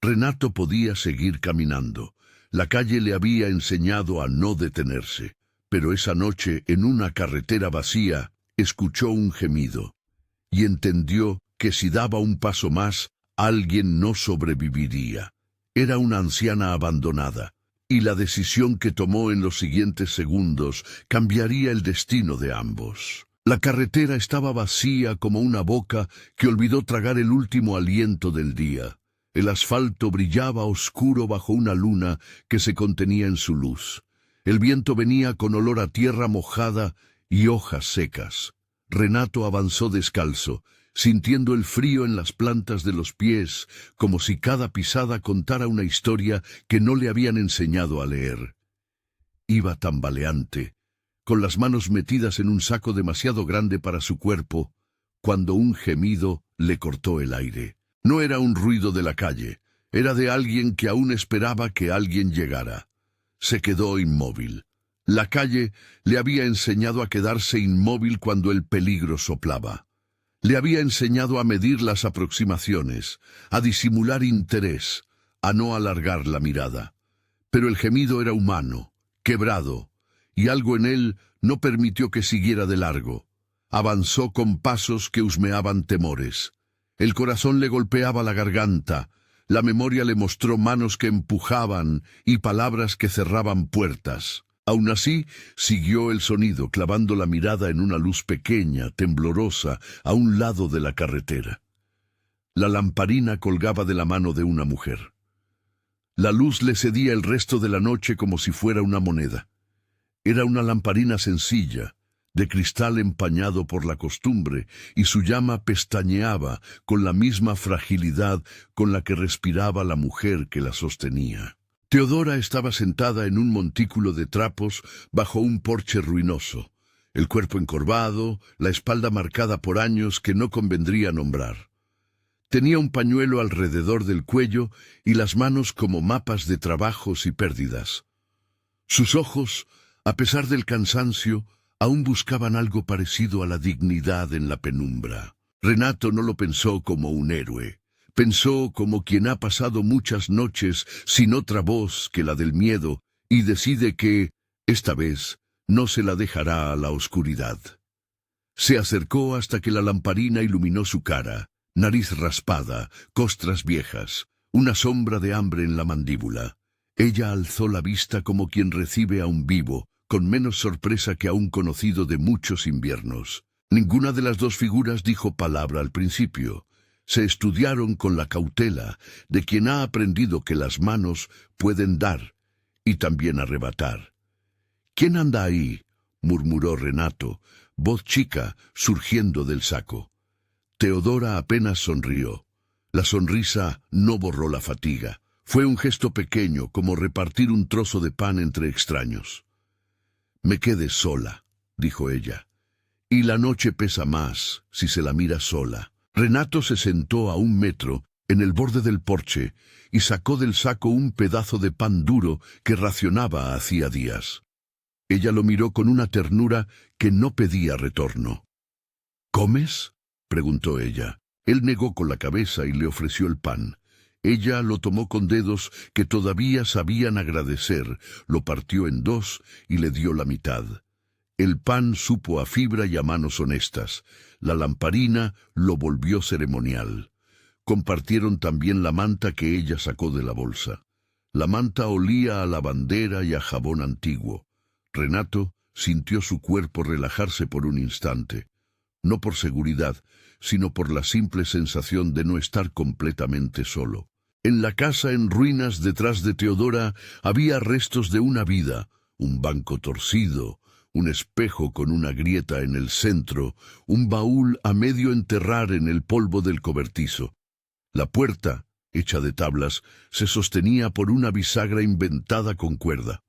Renato podía seguir caminando. La calle le había enseñado a no detenerse. Pero esa noche, en una carretera vacía, escuchó un gemido. Y entendió que si daba un paso más, alguien no sobreviviría. Era una anciana abandonada. Y la decisión que tomó en los siguientes segundos cambiaría el destino de ambos. La carretera estaba vacía como una boca que olvidó tragar el último aliento del día. El asfalto brillaba oscuro bajo una luna que se contenía en su luz. El viento venía con olor a tierra mojada y hojas secas. Renato avanzó descalzo, sintiendo el frío en las plantas de los pies, como si cada pisada contara una historia que no le habían enseñado a leer. Iba tambaleante, con las manos metidas en un saco demasiado grande para su cuerpo, cuando un gemido le cortó el aire. No era un ruido de la calle, era de alguien que aún esperaba que alguien llegara. Se quedó inmóvil. La calle le había enseñado a quedarse inmóvil cuando el peligro soplaba. Le había enseñado a medir las aproximaciones, a disimular interés, a no alargar la mirada. Pero el gemido era humano, quebrado, y algo en él no permitió que siguiera de largo. Avanzó con pasos que husmeaban temores. El corazón le golpeaba la garganta, la memoria le mostró manos que empujaban y palabras que cerraban puertas. Aún así, siguió el sonido, clavando la mirada en una luz pequeña, temblorosa, a un lado de la carretera. La lamparina colgaba de la mano de una mujer. La luz le cedía el resto de la noche como si fuera una moneda. Era una lamparina sencilla, de cristal empañado por la costumbre, y su llama pestañeaba con la misma fragilidad con la que respiraba la mujer que la sostenía. Teodora estaba sentada en un montículo de trapos bajo un porche ruinoso, el cuerpo encorvado, la espalda marcada por años que no convendría nombrar. Tenía un pañuelo alrededor del cuello y las manos como mapas de trabajos y pérdidas. Sus ojos, a pesar del cansancio, aún buscaban algo parecido a la dignidad en la penumbra. Renato no lo pensó como un héroe. Pensó como quien ha pasado muchas noches sin otra voz que la del miedo y decide que, esta vez, no se la dejará a la oscuridad. Se acercó hasta que la lamparina iluminó su cara, nariz raspada, costras viejas, una sombra de hambre en la mandíbula. Ella alzó la vista como quien recibe a un vivo, con menos sorpresa que a un conocido de muchos inviernos. Ninguna de las dos figuras dijo palabra al principio. Se estudiaron con la cautela de quien ha aprendido que las manos pueden dar y también arrebatar. «¿Quién anda ahí?», murmuró Renato, voz chica surgiendo del saco. Teodora apenas sonrió. La sonrisa no borró la fatiga. Fue un gesto pequeño, como repartir un trozo de pan entre extraños. «Me quedé sola», dijo ella. «Y la noche pesa más si se la mira sola». Renato se sentó a 1 metro, en el borde del porche, y sacó del saco un pedazo de pan duro que racionaba hacía días. Ella lo miró con una ternura que no pedía retorno. «¿Comes?», preguntó ella. Él negó con la cabeza y le ofreció el pan. Ella lo tomó con dedos que todavía sabían agradecer, lo partió en 2 y le dio la mitad. El pan supo a fibra y a manos honestas. La lamparina lo volvió ceremonial. Compartieron también la manta que ella sacó de la bolsa. La manta olía a lavandera y a jabón antiguo. Renato sintió su cuerpo relajarse por un instante, no por seguridad, sino por la simple sensación de no estar completamente solo. En la casa en ruinas detrás de Teodora había restos de una vida, un banco torcido, un espejo con una grieta en el centro, un baúl a medio enterrar en el polvo del cobertizo. La puerta, hecha de tablas, se sostenía por una bisagra inventada con cuerda.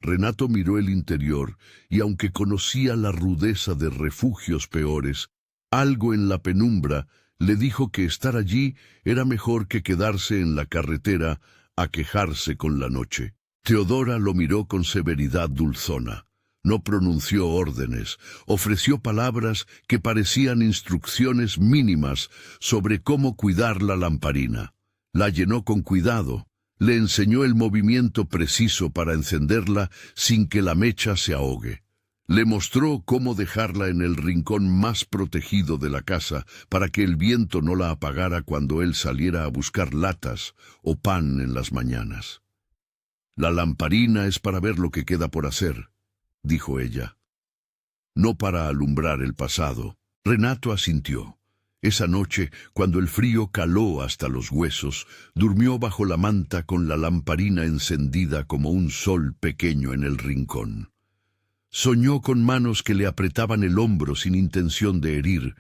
Renato miró el interior y, aunque conocía la rudeza de refugios peores, algo en la penumbra le dijo que estar allí era mejor que quedarse en la carretera a quejarse con la noche. Teodora lo miró con severidad dulzona. No pronunció órdenes, ofreció palabras que parecían instrucciones mínimas sobre cómo cuidar la lamparina. La llenó con cuidado, le enseñó el movimiento preciso para encenderla sin que la mecha se ahogue. Le mostró cómo dejarla en el rincón más protegido de la casa para que el viento no la apagara cuando él saliera a buscar latas o pan en las mañanas. «La lamparina es para ver lo que queda por hacer», dijo ella, «no para alumbrar el pasado». Renato asintió. Esa noche, cuando el frío caló hasta los huesos, durmió bajo la manta con la lamparina encendida como un sol pequeño en el rincón. Soñó con manos que le apretaban el hombro sin intención de herir,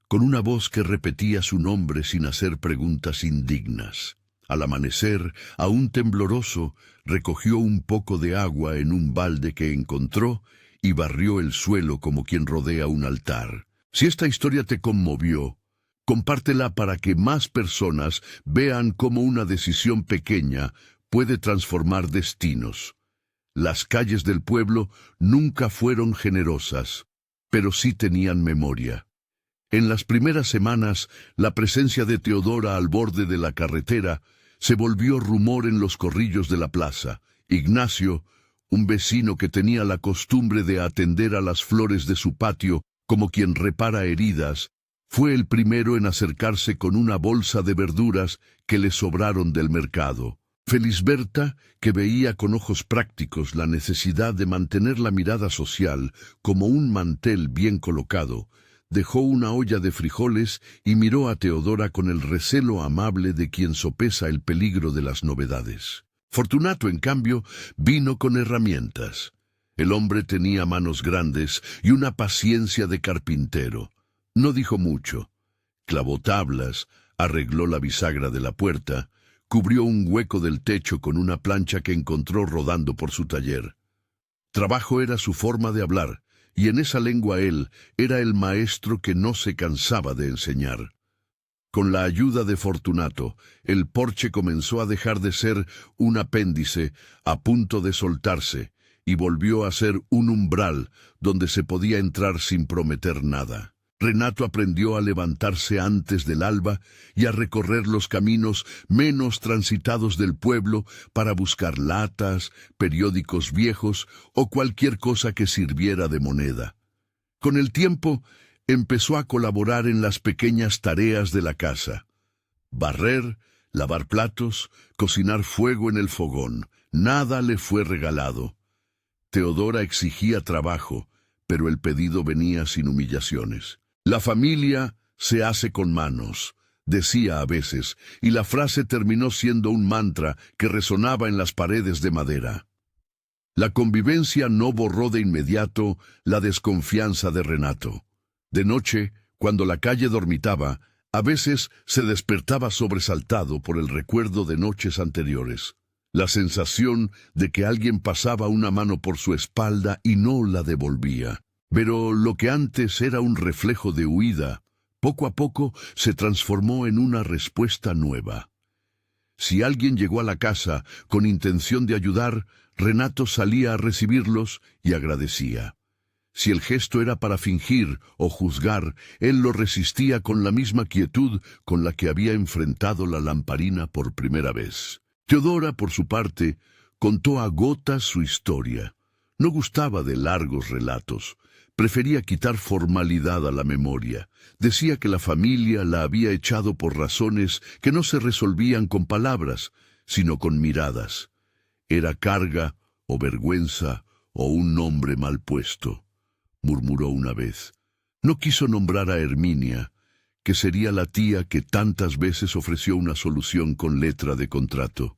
con una voz que repetía su nombre sin hacer preguntas indignas. Al amanecer, aún tembloroso, recogió un poco de agua en un balde que encontró y barrió el suelo como quien rodea un altar. Si esta historia te conmovió, compártela para que más personas vean cómo una decisión pequeña puede transformar destinos. Las calles del pueblo nunca fueron generosas, pero sí tenían memoria. En las primeras semanas, la presencia de Teodora al borde de la carretera se volvió rumor en los corrillos de la plaza. Ignacio, un vecino que tenía la costumbre de atender a las flores de su patio como quien repara heridas, fue el primero en acercarse con una bolsa de verduras que le sobraron del mercado. Felisberta, que veía con ojos prácticos la necesidad de mantener la mirada social como un mantel bien colocado, dejó una olla de frijoles y miró a Teodora con el recelo amable de quien sopesa el peligro de las novedades. Fortunato, en cambio, vino con herramientas. El hombre tenía manos grandes y una paciencia de carpintero. No dijo mucho. Clavó tablas, arregló la bisagra de la puerta, cubrió un hueco del techo con una plancha que encontró rodando por su taller. Trabajo era su forma de hablar, y en esa lengua él era el maestro que no se cansaba de enseñar. Con la ayuda de Fortunato, el porche comenzó a dejar de ser un apéndice a punto de soltarse, y volvió a ser un umbral donde se podía entrar sin prometer nada. Renato aprendió a levantarse antes del alba y a recorrer los caminos menos transitados del pueblo para buscar latas, periódicos viejos o cualquier cosa que sirviera de moneda. Con el tiempo, empezó a colaborar en las pequeñas tareas de la casa. Barrer, lavar platos, cocinar fuego en el fogón. Nada le fue regalado. Teodora exigía trabajo, pero el pedido venía sin humillaciones. «La familia se hace con manos», decía a veces, y la frase terminó siendo un mantra que resonaba en las paredes de madera. La convivencia no borró de inmediato la desconfianza de Renato. De noche, cuando la calle dormitaba, a veces se despertaba sobresaltado por el recuerdo de noches anteriores. La sensación de que alguien pasaba una mano por su espalda y no la devolvía. Pero lo que antes era un reflejo de huida, poco a poco se transformó en una respuesta nueva. Si alguien llegó a la casa con intención de ayudar, Renato salía a recibirlos y agradecía. Si el gesto era para fingir o juzgar, él lo resistía con la misma quietud con la que había enfrentado la lamparina por primera vez. Teodora, por su parte, contó a gotas su historia. No gustaba de largos relatos. Prefería quitar formalidad a la memoria. Decía que la familia la había echado por razones que no se resolvían con palabras, sino con miradas. Era carga, o vergüenza, o un nombre mal puesto, murmuró una vez. No quiso nombrar a Herminia, que sería la tía que tantas veces ofreció una solución con letra de contrato.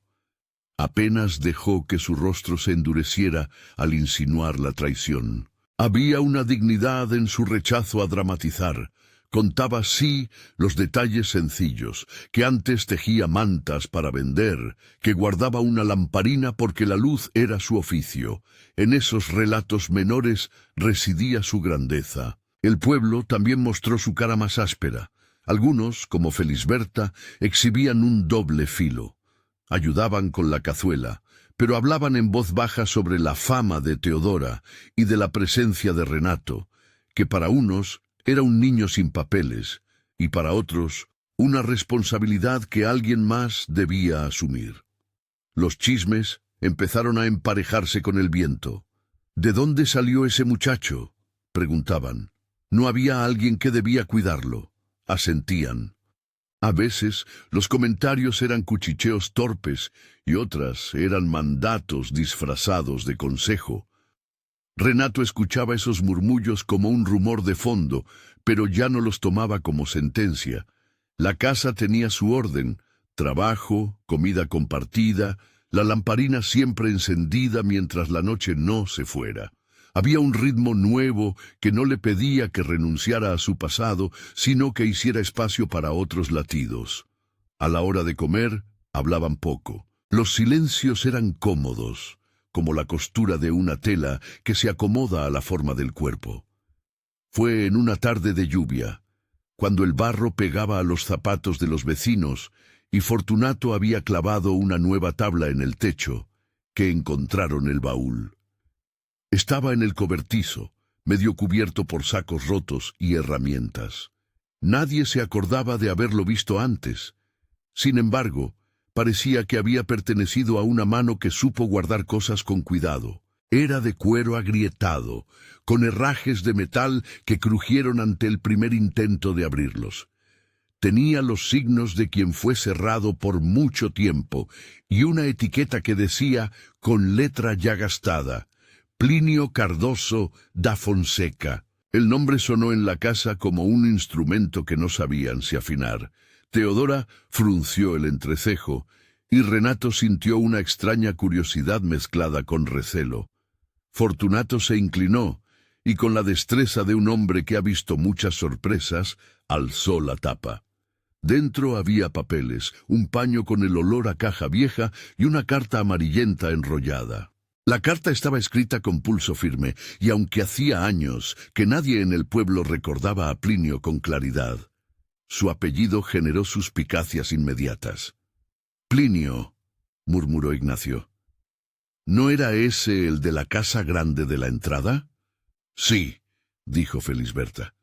Apenas dejó que su rostro se endureciera al insinuar la traición. Había una dignidad en su rechazo a dramatizar. Contaba sí los detalles sencillos, que antes tejía mantas para vender, que guardaba una lamparina porque la luz era su oficio. En esos relatos menores residía su grandeza. El pueblo también mostró su cara más áspera. Algunos, como Felisberta, exhibían un doble filo. Ayudaban con la cazuela, pero hablaban en voz baja sobre la fama de Teodora y de la presencia de Renato, que para unos era un niño sin papeles y para otros una responsabilidad que alguien más debía asumir. Los chismes empezaron a emparejarse con el viento. ¿De dónde salió ese muchacho?, preguntaban. No había alguien que debía cuidarlo. Asentían. A veces los comentarios eran cuchicheos torpes y otras eran mandatos disfrazados de consejo. Renato escuchaba esos murmullos como un rumor de fondo, pero ya no los tomaba como sentencia. La casa tenía su orden: trabajo, comida compartida, la lamparina siempre encendida mientras la noche no se fuera. Había un ritmo nuevo que no le pedía que renunciara a su pasado, sino que hiciera espacio para otros latidos. A la hora de comer, hablaban poco. Los silencios eran cómodos, como la costura de una tela que se acomoda a la forma del cuerpo. Fue en una tarde de lluvia, cuando el barro pegaba a los zapatos de los vecinos y Fortunato había clavado una nueva tabla en el techo, que encontraron el baúl. Estaba en el cobertizo, medio cubierto por sacos rotos y herramientas. Nadie se acordaba de haberlo visto antes. Sin embargo, parecía que había pertenecido a una mano que supo guardar cosas con cuidado. Era de cuero agrietado, con herrajes de metal que crujieron ante el primer intento de abrirlos. Tenía los signos de quien fue cerrado por mucho tiempo y una etiqueta que decía, con letra ya gastada: Plinio Cardoso da Fonseca. El nombre sonó en la casa como un instrumento que no sabían si afinar. Teodora frunció el entrecejo y Renato sintió una extraña curiosidad mezclada con recelo. Fortunato se inclinó y con la destreza de un hombre que ha visto muchas sorpresas, alzó la tapa. Dentro había papeles, un paño con el olor a caja vieja y una carta amarillenta enrollada. La carta estaba escrita con pulso firme, y aunque hacía años que nadie en el pueblo recordaba a Plinio con claridad, su apellido generó suspicacias inmediatas. «Plinio», murmuró Ignacio. «¿No era ese el de la casa grande de la entrada?» «Sí», dijo Felisberta.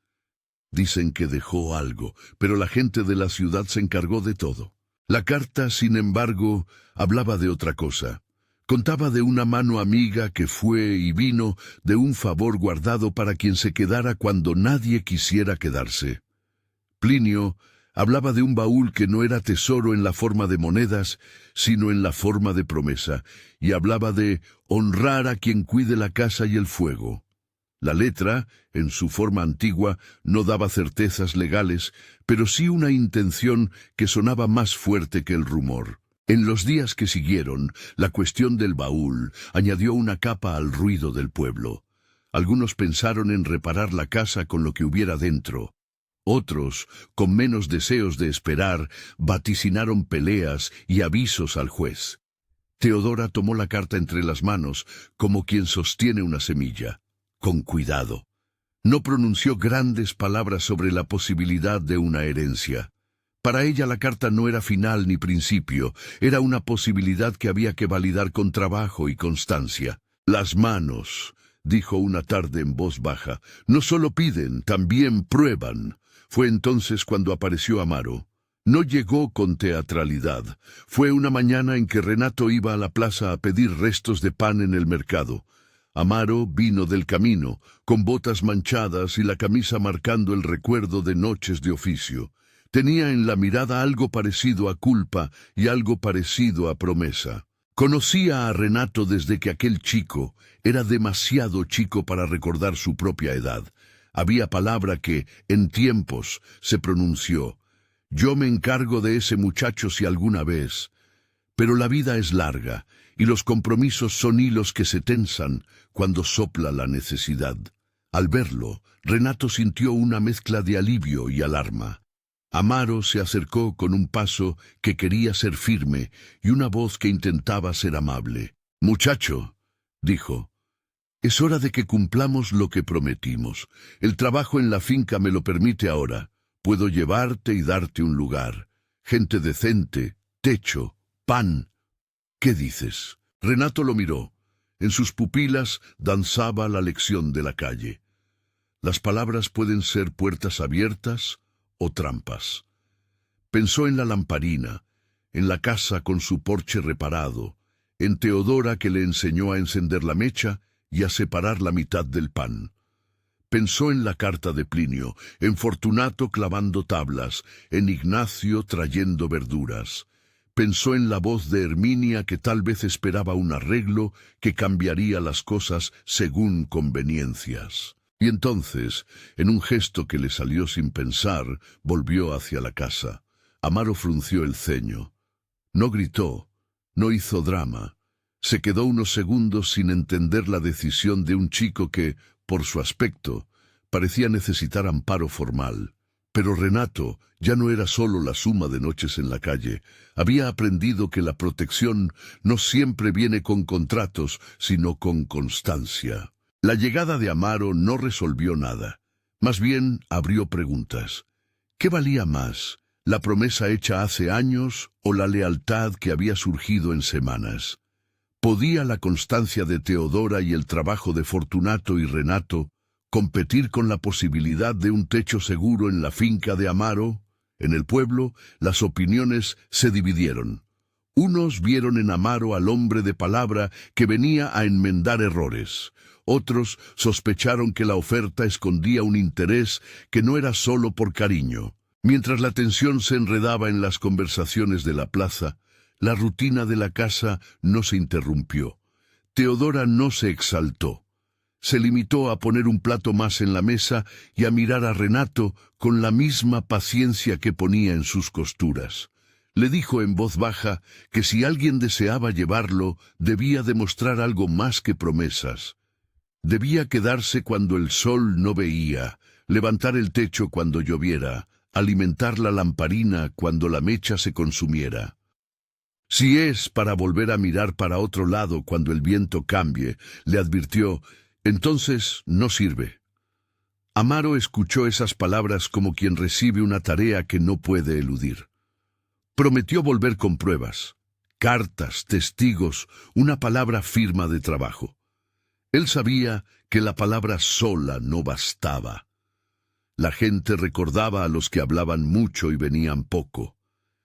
«Dicen que dejó algo, pero la gente de la ciudad se encargó de todo». La carta, sin embargo, hablaba de otra cosa. Contaba de una mano amiga que fue y vino, de un favor guardado para quien se quedara cuando nadie quisiera quedarse. Plinio hablaba de un baúl que no era tesoro en la forma de monedas, sino en la forma de promesa, y hablaba de honrar a quien cuide la casa y el fuego. La letra, en su forma antigua, no daba certezas legales, pero sí una intención que sonaba más fuerte que el rumor. En los días que siguieron, la cuestión del baúl añadió una capa al ruido del pueblo. Algunos pensaron en reparar la casa con lo que hubiera dentro. Otros, con menos deseos de esperar, vaticinaron peleas y avisos al juez. Teodora tomó la carta entre las manos, como quien sostiene una semilla. Con cuidado. No pronunció grandes palabras sobre la posibilidad de una herencia. Para ella la carta no era final ni principio, era una posibilidad que había que validar con trabajo y constancia. «Las manos», dijo una tarde en voz baja, «no solo piden, también prueban». Fue entonces cuando apareció Amaro. No llegó con teatralidad. Fue una mañana en que Renato iba a la plaza a pedir restos de pan en el mercado. Amaro vino del camino, con botas manchadas y la camisa marcando el recuerdo de noches de oficio. Tenía en la mirada algo parecido a culpa y algo parecido a promesa. Conocía a Renato desde que aquel chico era demasiado chico para recordar su propia edad. Había palabra que, en tiempos, se pronunció: «Yo me encargo de ese muchacho si alguna vez». Pero la vida es larga, y los compromisos son hilos que se tensan cuando sopla la necesidad. Al verlo, Renato sintió una mezcla de alivio y alarma. Amaro se acercó con un paso que quería ser firme y una voz que intentaba ser amable. «Muchacho», dijo, «es hora de que cumplamos lo que prometimos. El trabajo en la finca me lo permite ahora. Puedo llevarte y darte un lugar. Gente decente, techo, pan. ¿Qué dices?» Renato lo miró. En sus pupilas danzaba la lección de la calle. Las palabras pueden ser puertas abiertas o trampas. Pensó en la lamparina, en la casa con su porche reparado, en Teodora que le enseñó a encender la mecha y a separar la mitad del pan. Pensó en la carta de Plinio, en Fortunato clavando tablas, en Ignacio trayendo verduras. Pensó en la voz de Herminia que tal vez esperaba un arreglo que cambiaría las cosas según conveniencias. Y entonces, en un gesto que le salió sin pensar, volvió hacia la casa. Amaro frunció el ceño. No gritó, no hizo drama. Se quedó unos segundos sin entender la decisión de un chico que, por su aspecto, parecía necesitar amparo formal. Pero Renato ya no era solo la suma de noches en la calle. Había aprendido que la protección no siempre viene con contratos, sino con constancia. La llegada de Amaro no resolvió nada. Más bien abrió preguntas. ¿Qué valía más, la promesa hecha hace años o la lealtad que había surgido en semanas? ¿Podía la constancia de Teodora y el trabajo de Fortunato y Renato competir con la posibilidad de un techo seguro en la finca de Amaro? En el pueblo, las opiniones se dividieron. Unos vieron en Amaro al hombre de palabra que venía a enmendar errores. Otros sospecharon que la oferta escondía un interés que no era solo por cariño. Mientras la tensión se enredaba en las conversaciones de la plaza, la rutina de la casa no se interrumpió. Teodora no se exaltó. Se limitó a poner un plato más en la mesa y a mirar a Renato con la misma paciencia que ponía en sus costuras. Le dijo en voz baja que si alguien deseaba llevarlo, debía demostrar algo más que promesas. Debía quedarse cuando el sol no veía, levantar el techo cuando lloviera, alimentar la lamparina cuando la mecha se consumiera. Si es para volver a mirar para otro lado cuando el viento cambie, le advirtió, entonces no sirve. Amaro escuchó esas palabras como quien recibe una tarea que no puede eludir. Prometió volver con pruebas, cartas, testigos, una palabra firma de trabajo. Él sabía que la palabra sola no bastaba. La gente recordaba a los que hablaban mucho y venían poco.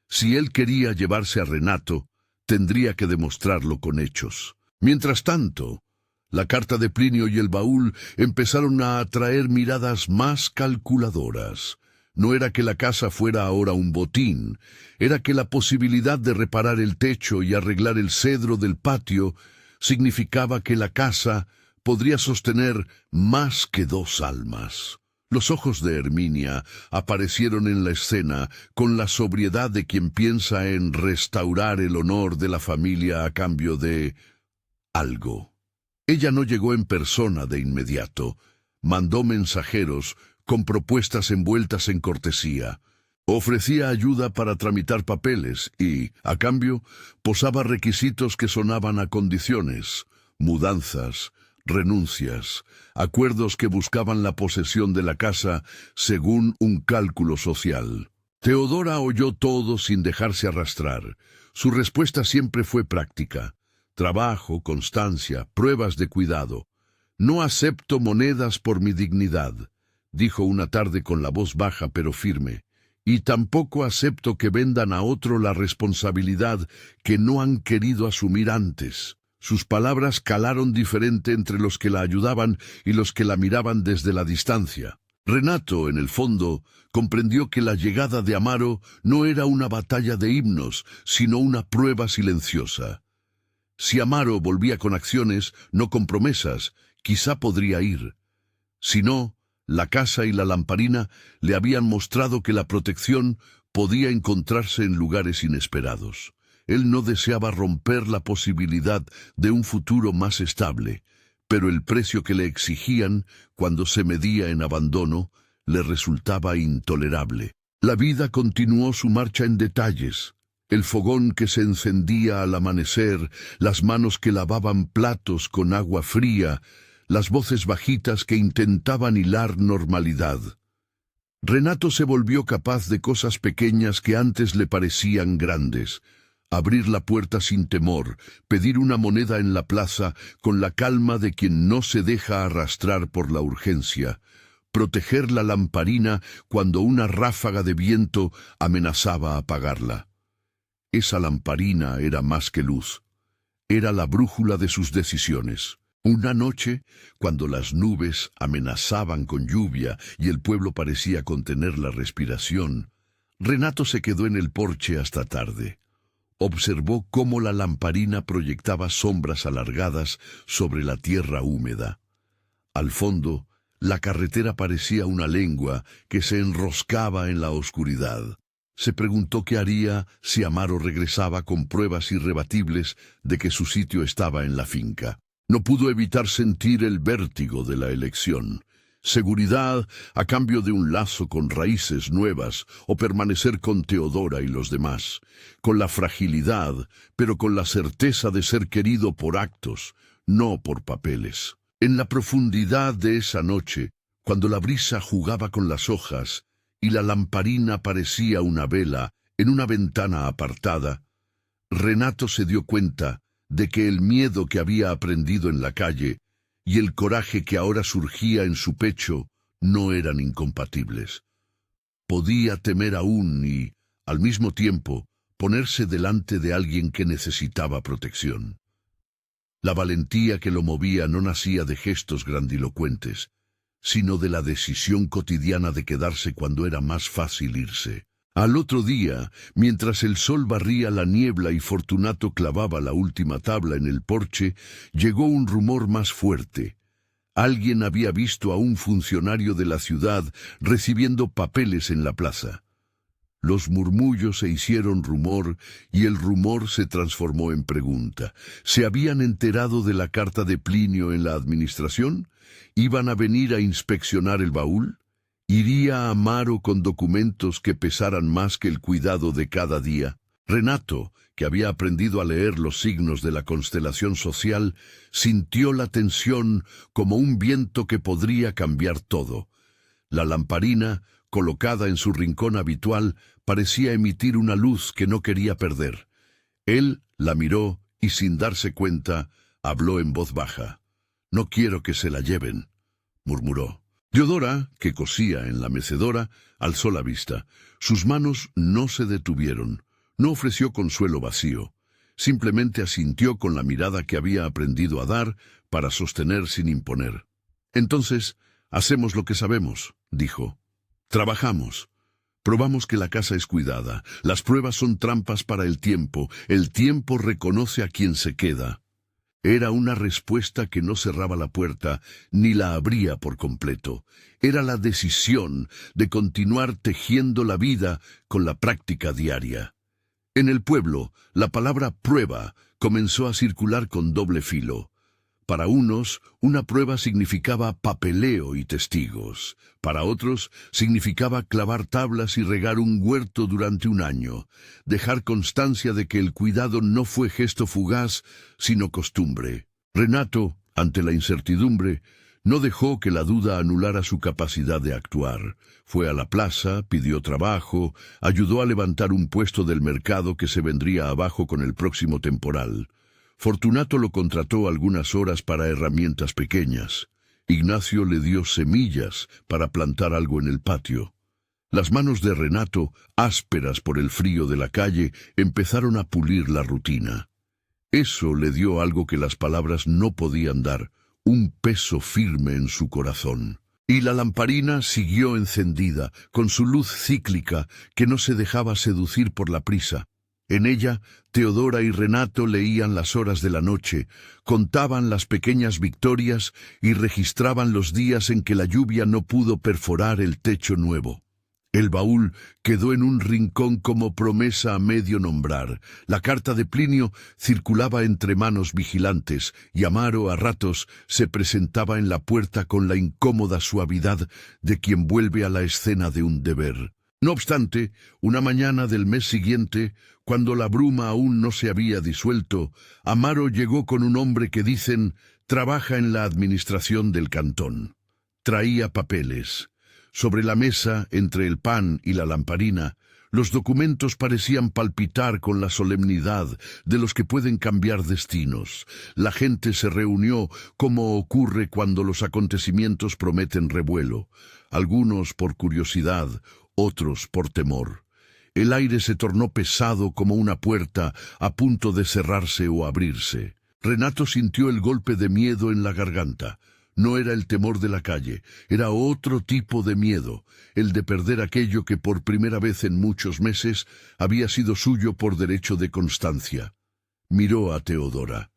Si él quería llevarse a Renato, tendría que demostrarlo con hechos. Mientras tanto, la carta de Plinio y el baúl empezaron a atraer miradas más calculadoras. No era que la casa fuera ahora un botín, era que la posibilidad de reparar el techo y arreglar el cedro del patio significaba que la casa podría sostener más que 2 almas. Los ojos de Herminia aparecieron en la escena con la sobriedad de quien piensa en restaurar el honor de la familia a cambio de algo. Ella no llegó en persona de inmediato. Mandó mensajeros con propuestas envueltas en cortesía. Ofrecía ayuda para tramitar papeles y, a cambio, posaba requisitos que sonaban a condiciones, mudanzas, renuncias, acuerdos que buscaban la posesión de la casa según un cálculo social. Teodora oyó todo sin dejarse arrastrar. Su respuesta siempre fue práctica. Trabajo, constancia, pruebas de cuidado. No acepto monedas por mi dignidad, dijo una tarde con la voz baja pero firme. Y tampoco acepto que vendan a otro la responsabilidad que no han querido asumir antes. Sus palabras calaron diferente entre los que la ayudaban y los que la miraban desde la distancia. Renato, en el fondo, comprendió que la llegada de Amaro no era una batalla de himnos, sino una prueba silenciosa. Si Amaro volvía con acciones, no con promesas, quizá podría ir. Si no, la casa y la lamparina le habían mostrado que la protección podía encontrarse en lugares inesperados. Él no deseaba romper la posibilidad de un futuro más estable, pero el precio que le exigían cuando se medía en abandono le resultaba intolerable. La vida continuó su marcha en detalles. El fogón que se encendía al amanecer, las manos que lavaban platos con agua fría, las voces bajitas que intentaban hilar normalidad. Renato se volvió capaz de cosas pequeñas que antes le parecían grandes. Abrir la puerta sin temor, pedir una moneda en la plaza con la calma de quien no se deja arrastrar por la urgencia, proteger la lamparina cuando una ráfaga de viento amenazaba apagarla. Esa lamparina era más que luz, era la brújula de sus decisiones. Una noche, cuando las nubes amenazaban con lluvia y el pueblo parecía contener la respiración, Renato se quedó en el porche hasta tarde. Observó cómo la lamparina proyectaba sombras alargadas sobre la tierra húmeda. Al fondo, la carretera parecía una lengua que se enroscaba en la oscuridad. Se preguntó qué haría si Amaro regresaba con pruebas irrebatibles de que su sitio estaba en la finca. No pudo evitar sentir el vértigo de la elección. Seguridad a cambio de un lazo con raíces nuevas o permanecer con Teodora y los demás, con la fragilidad, pero con la certeza de ser querido por actos, no por papeles. En la profundidad de esa noche, cuando la brisa jugaba con las hojas y la lamparina parecía una vela en una ventana apartada, Renato se dio cuenta de que el miedo que había aprendido en la calle y el coraje que ahora surgía en su pecho no eran incompatibles. Podía temer aún y, al mismo tiempo, ponerse delante de alguien que necesitaba protección. La valentía que lo movía no nacía de gestos grandilocuentes, sino de la decisión cotidiana de quedarse cuando era más fácil irse. Al otro día, mientras el sol barría la niebla y Fortunato clavaba la última tabla en el porche, llegó un rumor más fuerte. Alguien había visto a un funcionario de la ciudad recibiendo papeles en la plaza. Los murmullos se hicieron rumor y el rumor se transformó en pregunta. ¿Se habían enterado de la carta de Plinio en la administración? ¿Iban a venir a inspeccionar el baúl? ¿Iría Amaro con documentos que pesaran más que el cuidado de cada día? Renato, que había aprendido a leer los signos de la constelación social, sintió la tensión como un viento que podría cambiar todo. La lamparina, colocada en su rincón habitual, parecía emitir una luz que no quería perder. Él la miró y, sin darse cuenta, habló en voz baja. «No quiero que se la lleven», murmuró. Teodora, que cosía en la mecedora, alzó la vista. Sus manos no se detuvieron. No ofreció consuelo vacío. Simplemente asintió con la mirada que había aprendido a dar para sostener sin imponer. «Entonces, hacemos lo que sabemos», dijo. «Trabajamos. Probamos que la casa es cuidada. Las pruebas son trampas para el tiempo. El tiempo reconoce a quien se queda». Era una respuesta que no cerraba la puerta ni la abría por completo. Era la decisión de continuar tejiendo la vida con la práctica diaria. En el pueblo, la palabra prueba comenzó a circular con doble filo. Para unos, una prueba significaba papeleo y testigos. Para otros, significaba clavar tablas y regar un huerto durante un año, dejar constancia de que el cuidado no fue gesto fugaz, sino costumbre. Renato, ante la incertidumbre, no dejó que la duda anulara su capacidad de actuar. Fue a la plaza, pidió trabajo, ayudó a levantar un puesto del mercado que se vendría abajo con el próximo temporal. Fortunato lo contrató algunas horas para herramientas pequeñas. Ignacio le dio semillas para plantar algo en el patio. Las manos de Renato, ásperas por el frío de la calle, empezaron a pulir la rutina. Eso le dio algo que las palabras no podían dar, un peso firme en su corazón. Y la lamparina siguió encendida, con su luz cíclica que no se dejaba seducir por la prisa. En ella, Teodora y Renato leían las horas de la noche, contaban las pequeñas victorias y registraban los días en que la lluvia no pudo perforar el techo nuevo. El baúl quedó en un rincón como promesa a medio nombrar. La carta de Plinio circulaba entre manos vigilantes y Amaro a ratos se presentaba en la puerta con la incómoda suavidad de quien vuelve a la escena de un deber. No obstante, una mañana del mes siguiente, cuando la bruma aún no se había disuelto, Amaro llegó con un hombre que dicen trabaja en la administración del cantón. Traía papeles. Sobre la mesa, entre el pan y la lamparina, Los documentos parecían palpitar con la solemnidad de los que pueden cambiar destinos. La gente se reunió como ocurre cuando los acontecimientos prometen revuelo, algunos por curiosidad, otros por temor. El aire se tornó pesado como una puerta a punto de cerrarse o abrirse. Renato sintió el golpe de miedo en la garganta. No era el temor de la calle, era otro tipo de miedo, el de perder aquello que por primera vez en muchos meses había sido suyo por derecho de constancia. Miró a Teodora.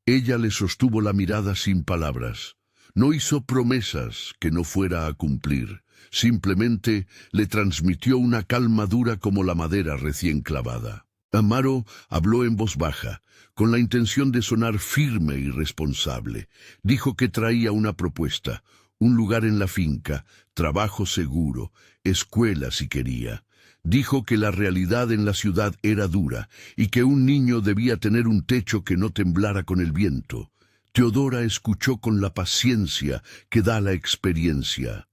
Ella le sostuvo la mirada sin palabras. No hizo promesas que no fuera a cumplir. Simplemente le transmitió una calma dura como la madera recién clavada. Amaro habló en voz baja, con la intención de sonar firme y responsable. Dijo que traía una propuesta, un lugar en la finca, trabajo seguro, escuela si quería. Dijo que la realidad en la ciudad era dura y que un niño debía tener un techo que no temblara con el viento. Teodora escuchó con la paciencia que da la experiencia.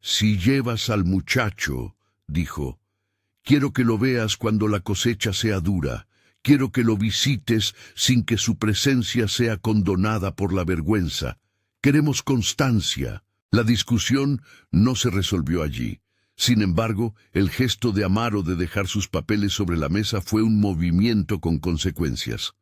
«Si llevas al muchacho», dijo, «quiero que lo veas cuando la cosecha sea dura. Quiero que lo visites sin que su presencia sea condonada por la vergüenza. Queremos constancia». La discusión no se resolvió allí. Sin embargo, el gesto de Amaro de dejar sus papeles sobre la mesa fue un movimiento con consecuencias.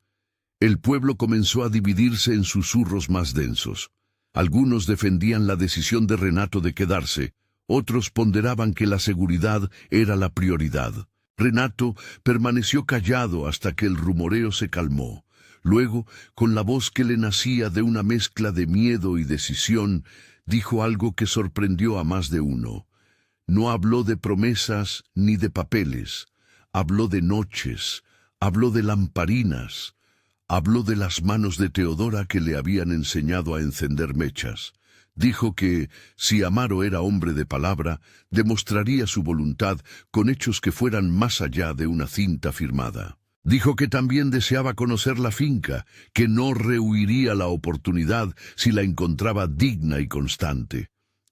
El pueblo comenzó a dividirse en susurros más densos. Algunos defendían la decisión de Renato de quedarse, otros ponderaban que la seguridad era la prioridad. Renato permaneció callado hasta que el rumoreo se calmó. Luego, con la voz que le nacía de una mezcla de miedo y decisión, dijo algo que sorprendió a más de uno. No habló de promesas ni de papeles, habló de noches, habló de lamparinas, habló de las manos de Teodora que le habían enseñado a encender mechas. Dijo que, si Amaro era hombre de palabra, demostraría su voluntad con hechos que fueran más allá de una cinta firmada. Dijo que también deseaba conocer la finca, que no rehuiría la oportunidad si la encontraba digna y constante.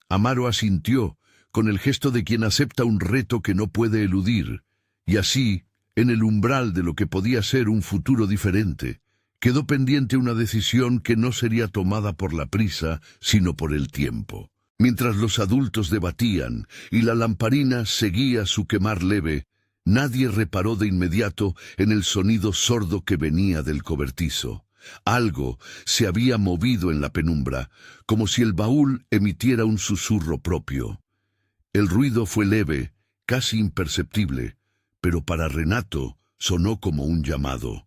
Amaro asintió, con el gesto de quien acepta un reto que no puede eludir, y así, en el umbral de lo que podía ser un futuro diferente, quedó pendiente una decisión que no sería tomada por la prisa, sino por el tiempo. Mientras los adultos debatían y la lamparina seguía su quemar leve, nadie reparó de inmediato en el sonido sordo que venía del cobertizo. Algo se había movido en la penumbra, como si el baúl emitiera un susurro propio. El ruido fue leve, casi imperceptible, pero para Renato sonó como un llamado.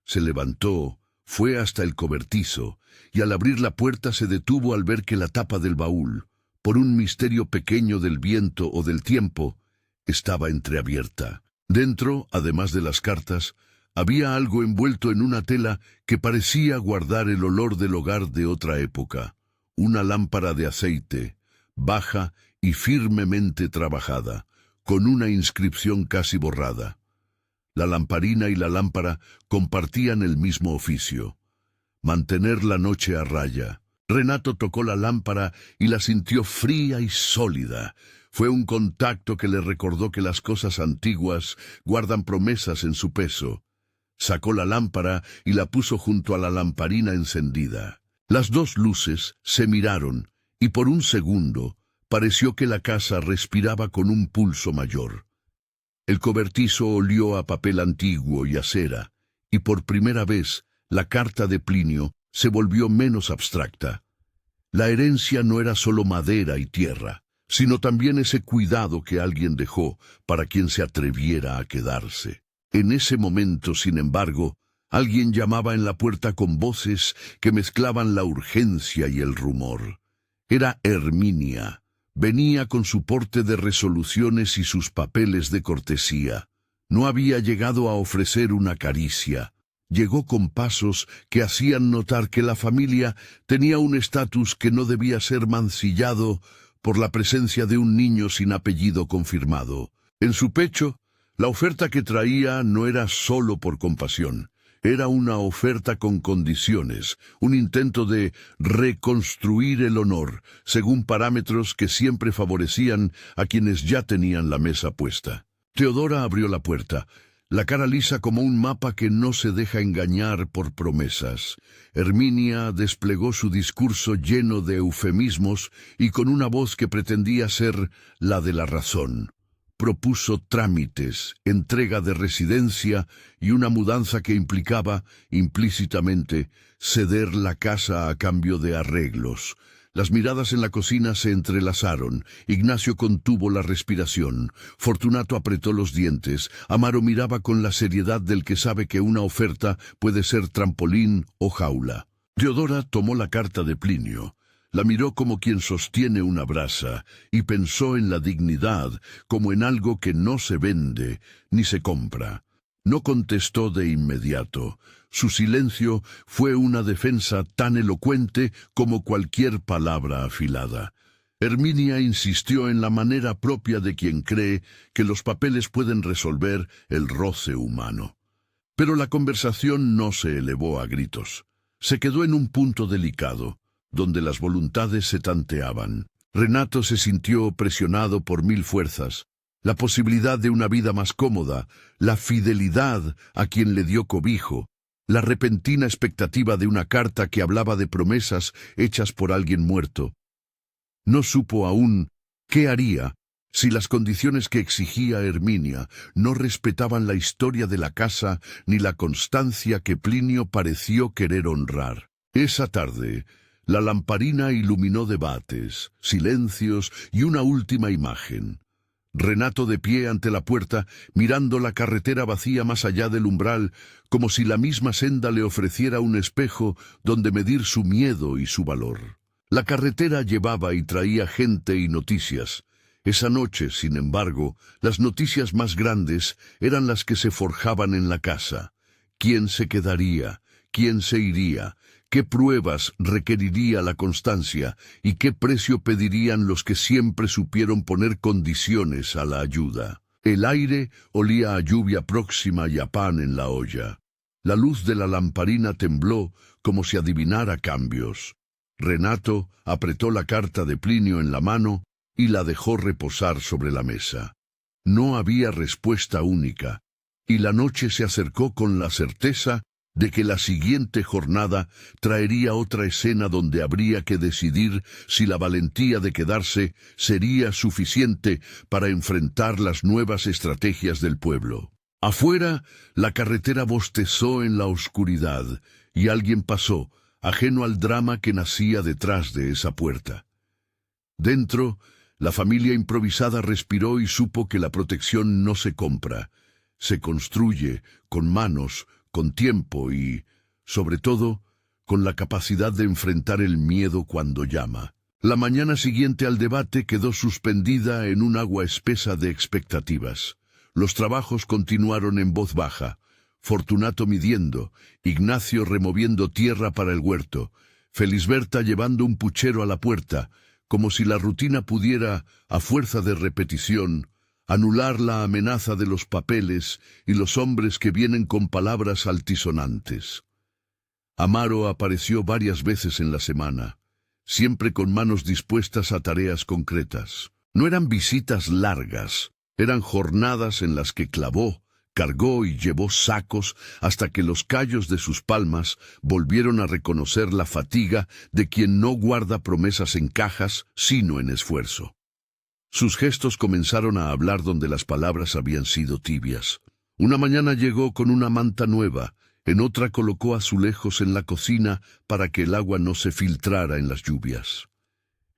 Se levantó, fue hasta el cobertizo, y al abrir la puerta se detuvo al ver que la tapa del baúl, por un misterio pequeño del viento o del tiempo, estaba entreabierta. Dentro, además de las cartas, había algo envuelto en una tela que parecía guardar el olor del hogar de otra época. Una lámpara de aceite, baja y firmemente trabajada, con una inscripción casi borrada. La lamparina y la lámpara compartían el mismo oficio: mantener la noche a raya. Renato tocó la lámpara y la sintió fría y sólida. Fue un contacto que le recordó que las cosas antiguas guardan promesas en su peso. Sacó la lámpara y la puso junto a la lamparina encendida. Las dos luces se miraron y por un segundo pareció que la casa respiraba con un pulso mayor. El cobertizo olió a papel antiguo y a cera, y por primera vez la carta de Plinio se volvió menos abstracta. La herencia no era solo madera y tierra, sino también ese cuidado que alguien dejó para quien se atreviera a quedarse. En ese momento, sin embargo, alguien llamaba en la puerta con voces que mezclaban la urgencia y el rumor. Era Herminia. Venía con su porte de resoluciones y sus papeles de cortesía. No había llegado a ofrecer una caricia. Llegó con pasos que hacían notar que la familia tenía un estatus que no debía ser mancillado por la presencia de un niño sin apellido confirmado. En su pecho, la oferta que traía no era solo por compasión, Era una oferta con condiciones, un intento de reconstruir el honor, según parámetros que siempre favorecían a quienes ya tenían la mesa puesta. Teodora abrió la puerta, la cara lisa como un mapa que no se deja engañar por promesas. Herminia desplegó su discurso lleno de eufemismos y con una voz que pretendía ser la de la razón. Propuso trámites, entrega de residencia y una mudanza que implicaba, implícitamente, ceder la casa a cambio de arreglos. Las miradas en la cocina se entrelazaron. Ignacio contuvo la respiración. Fortunato apretó los dientes. Amaro miraba con la seriedad del que sabe que una oferta puede ser trampolín o jaula. Teodora tomó la carta de Plinio. La miró como quien sostiene una brasa y pensó en la dignidad como en algo que no se vende ni se compra. No contestó de inmediato. Su silencio fue una defensa tan elocuente como cualquier palabra afilada. Herminia insistió en la manera propia de quien cree que los papeles pueden resolver el roce humano. Pero la conversación no se elevó a gritos. Se quedó en un punto delicado, donde las voluntades se tanteaban. Renato se sintió presionado por mil fuerzas. La posibilidad de una vida más cómoda, la fidelidad a quien le dio cobijo, la repentina expectativa de una carta que hablaba de promesas hechas por alguien muerto. No supo aún qué haría si las condiciones que exigía Herminia no respetaban la historia de la casa ni la constancia que Plinio pareció querer honrar. Esa tarde, la lamparina iluminó debates, silencios y una última imagen. Renato de pie ante la puerta, mirando la carretera vacía más allá del umbral, como si la misma senda le ofreciera un espejo donde medir su miedo y su valor. La carretera llevaba y traía gente y noticias. Esa noche, sin embargo, las noticias más grandes eran las que se forjaban en la casa. ¿Quién se quedaría? ¿Quién se iría? ¿Qué pruebas requeriría la constancia y qué precio pedirían los que siempre supieron poner condiciones a la ayuda? El aire olía a lluvia próxima y a pan en la olla. La luz de la lamparina tembló como si adivinara cambios. Renato apretó la carta de Plinio en la mano y la dejó reposar sobre la mesa. No había respuesta única, y la noche se acercó con la certeza de que la siguiente jornada traería otra escena donde habría que decidir si la valentía de quedarse sería suficiente para enfrentar las nuevas estrategias del pueblo. Afuera, la carretera bostezó en la oscuridad, y alguien pasó, ajeno al drama que nacía detrás de esa puerta. Dentro, la familia improvisada respiró y supo que la protección no se compra, se construye con manos, con tiempo y, sobre todo, con la capacidad de enfrentar el miedo cuando llama. La mañana siguiente al debate quedó suspendida en un agua espesa de expectativas. Los trabajos continuaron en voz baja, Fortunato midiendo, Ignacio removiendo tierra para el huerto, Felisberta llevando un puchero a la puerta, como si la rutina pudiera, a fuerza de repetición, anular la amenaza de los papeles y los hombres que vienen con palabras altisonantes. Amaro apareció varias veces en la semana, siempre con manos dispuestas a tareas concretas. No eran visitas largas, eran jornadas en las que clavó, cargó y llevó sacos hasta que los callos de sus palmas volvieron a reconocer la fatiga de quien no guarda promesas en cajas, sino en esfuerzo. Sus gestos comenzaron a hablar donde las palabras habían sido tibias. Una mañana llegó con una manta nueva, en otra colocó azulejos en la cocina para que el agua no se filtrara en las lluvias.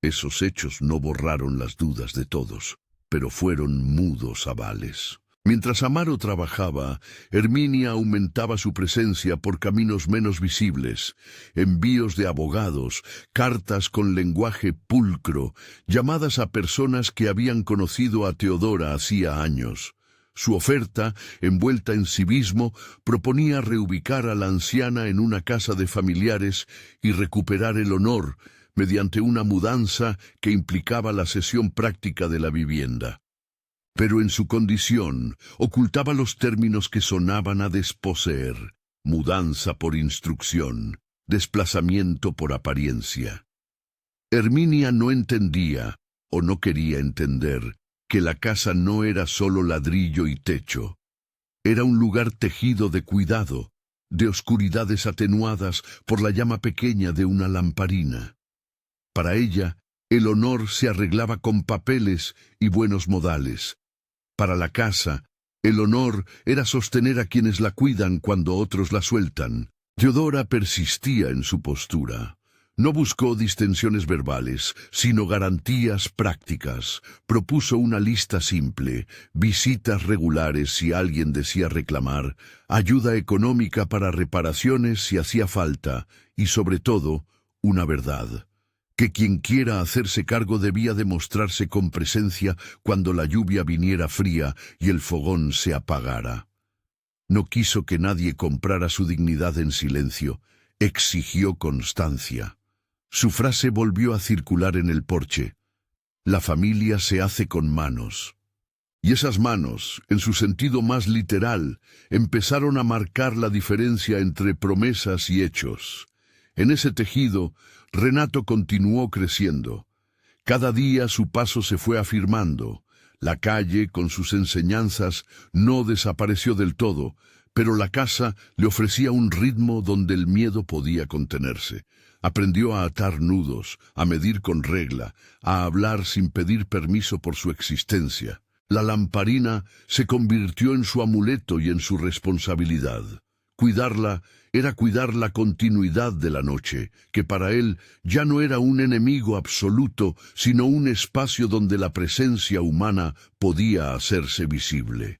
Esos hechos no borraron las dudas de todos, pero fueron mudos avales. Mientras Amaro trabajaba, Herminia aumentaba su presencia por caminos menos visibles, envíos de abogados, cartas con lenguaje pulcro, llamadas a personas que habían conocido a Teodora hacía años. Su oferta, envuelta en civismo, proponía reubicar a la anciana en una casa de familiares y recuperar el honor mediante una mudanza que implicaba la cesión práctica de la vivienda. Pero en su condición ocultaba los términos que sonaban a desposeer. mudanza por instrucción, desplazamiento por apariencia. Herminia no entendía, o no quería entender, que la casa no era solo ladrillo y techo. Era un lugar tejido de cuidado, de oscuridades atenuadas por la llama pequeña de una lamparina. Para ella, el honor se arreglaba con papeles y buenos modales. Para la casa, el honor era sostener a quienes la cuidan cuando otros la sueltan. Teodora persistía en su postura. No buscó distensiones verbales, sino garantías prácticas. Propuso una lista simple, visitas regulares si alguien decía reclamar, ayuda económica para reparaciones si hacía falta, y sobre todo, una verdad: que quien quiera hacerse cargo debía demostrarse con presencia cuando la lluvia viniera fría y el fogón se apagara. No quiso que nadie comprara su dignidad en silencio, exigió constancia. Su frase volvió a circular en el porche: la familia se hace con manos. Y esas manos, en su sentido más literal, empezaron a marcar la diferencia entre promesas y hechos. En ese tejido, Renato continuó creciendo. Cada día su paso se fue afirmando. La calle, con sus enseñanzas, no desapareció del todo, pero la casa le ofrecía un ritmo donde el miedo podía contenerse. Aprendió a atar nudos, a medir con regla, a hablar sin pedir permiso por su existencia. La lamparina se convirtió en su amuleto y en su responsabilidad. Cuidarla era cuidar la continuidad de la noche, que para él ya no era un enemigo absoluto, sino un espacio donde la presencia humana podía hacerse visible.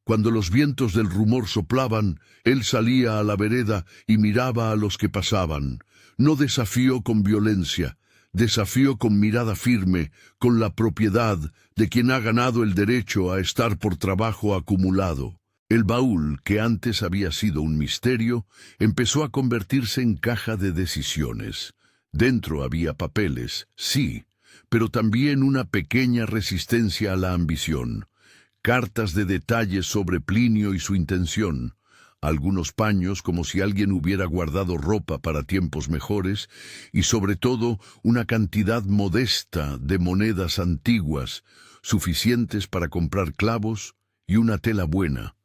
Cuando los vientos del rumor soplaban, él salía a la vereda y miraba a los que pasaban. No desafió con violencia, desafió con mirada firme, con la propiedad de quien ha ganado el derecho a estar por trabajo acumulado. El baúl, que antes había sido un misterio, empezó a convertirse en caja de decisiones. Dentro había papeles, sí, pero también una pequeña resistencia a la ambición. Cartas de detalles sobre Plinio y su intención. Algunos paños como si alguien hubiera guardado ropa para tiempos mejores, y sobre todo una cantidad modesta de monedas antiguas, suficientes para comprar clavos y una tela buena,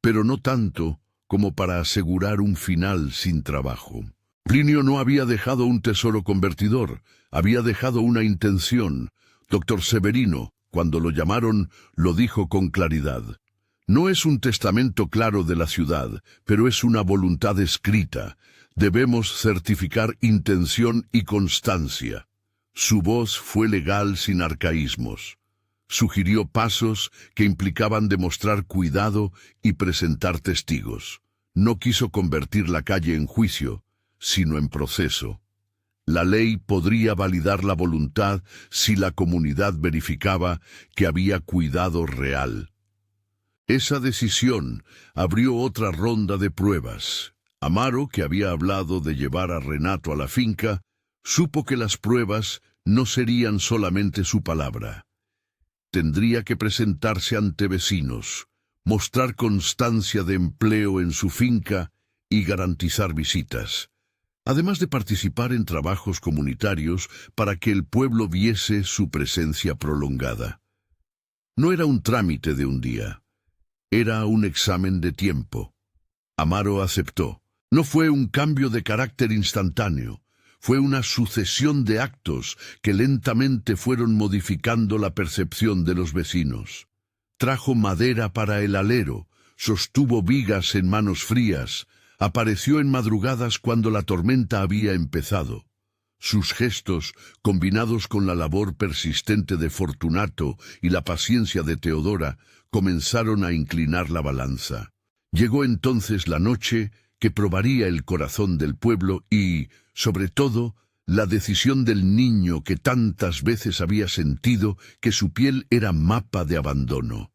pero no tanto como para asegurar un final sin trabajo. Plinio no había dejado un tesoro convertidor, había dejado una intención. Doctor Severino, cuando lo llamaron, lo dijo con claridad: no es un testamento claro de la ciudad, pero es una voluntad escrita. Debemos certificar intención y constancia. Su voz fue legal sin arcaísmos. Sugirió pasos que implicaban demostrar cuidado y presentar testigos. No quiso convertir la calle en juicio, sino en proceso. La ley podría validar la voluntad si la comunidad verificaba que había cuidado real. Esa decisión abrió otra ronda de pruebas. Amaro, que había hablado de llevar a Renato a la finca, supo que las pruebas no serían solamente su palabra. Tendría que presentarse ante vecinos, mostrar constancia de empleo en su finca y garantizar visitas, además de participar en trabajos comunitarios para que el pueblo viese su presencia prolongada. No era un trámite de un día. Era un examen de tiempo. Amaro aceptó. No fue un cambio de carácter instantáneo, fue una sucesión de actos que lentamente fueron modificando la percepción de los vecinos. Trajo madera para el alero, sostuvo vigas en manos frías, apareció en madrugadas cuando la tormenta había empezado. Sus gestos, combinados con la labor persistente de Fortunato y la paciencia de Teodora, comenzaron a inclinar la balanza. Llegó entonces la noche que probaría el corazón del pueblo y, sobre todo, la decisión del niño que tantas veces había sentido que su piel era mapa de abandono.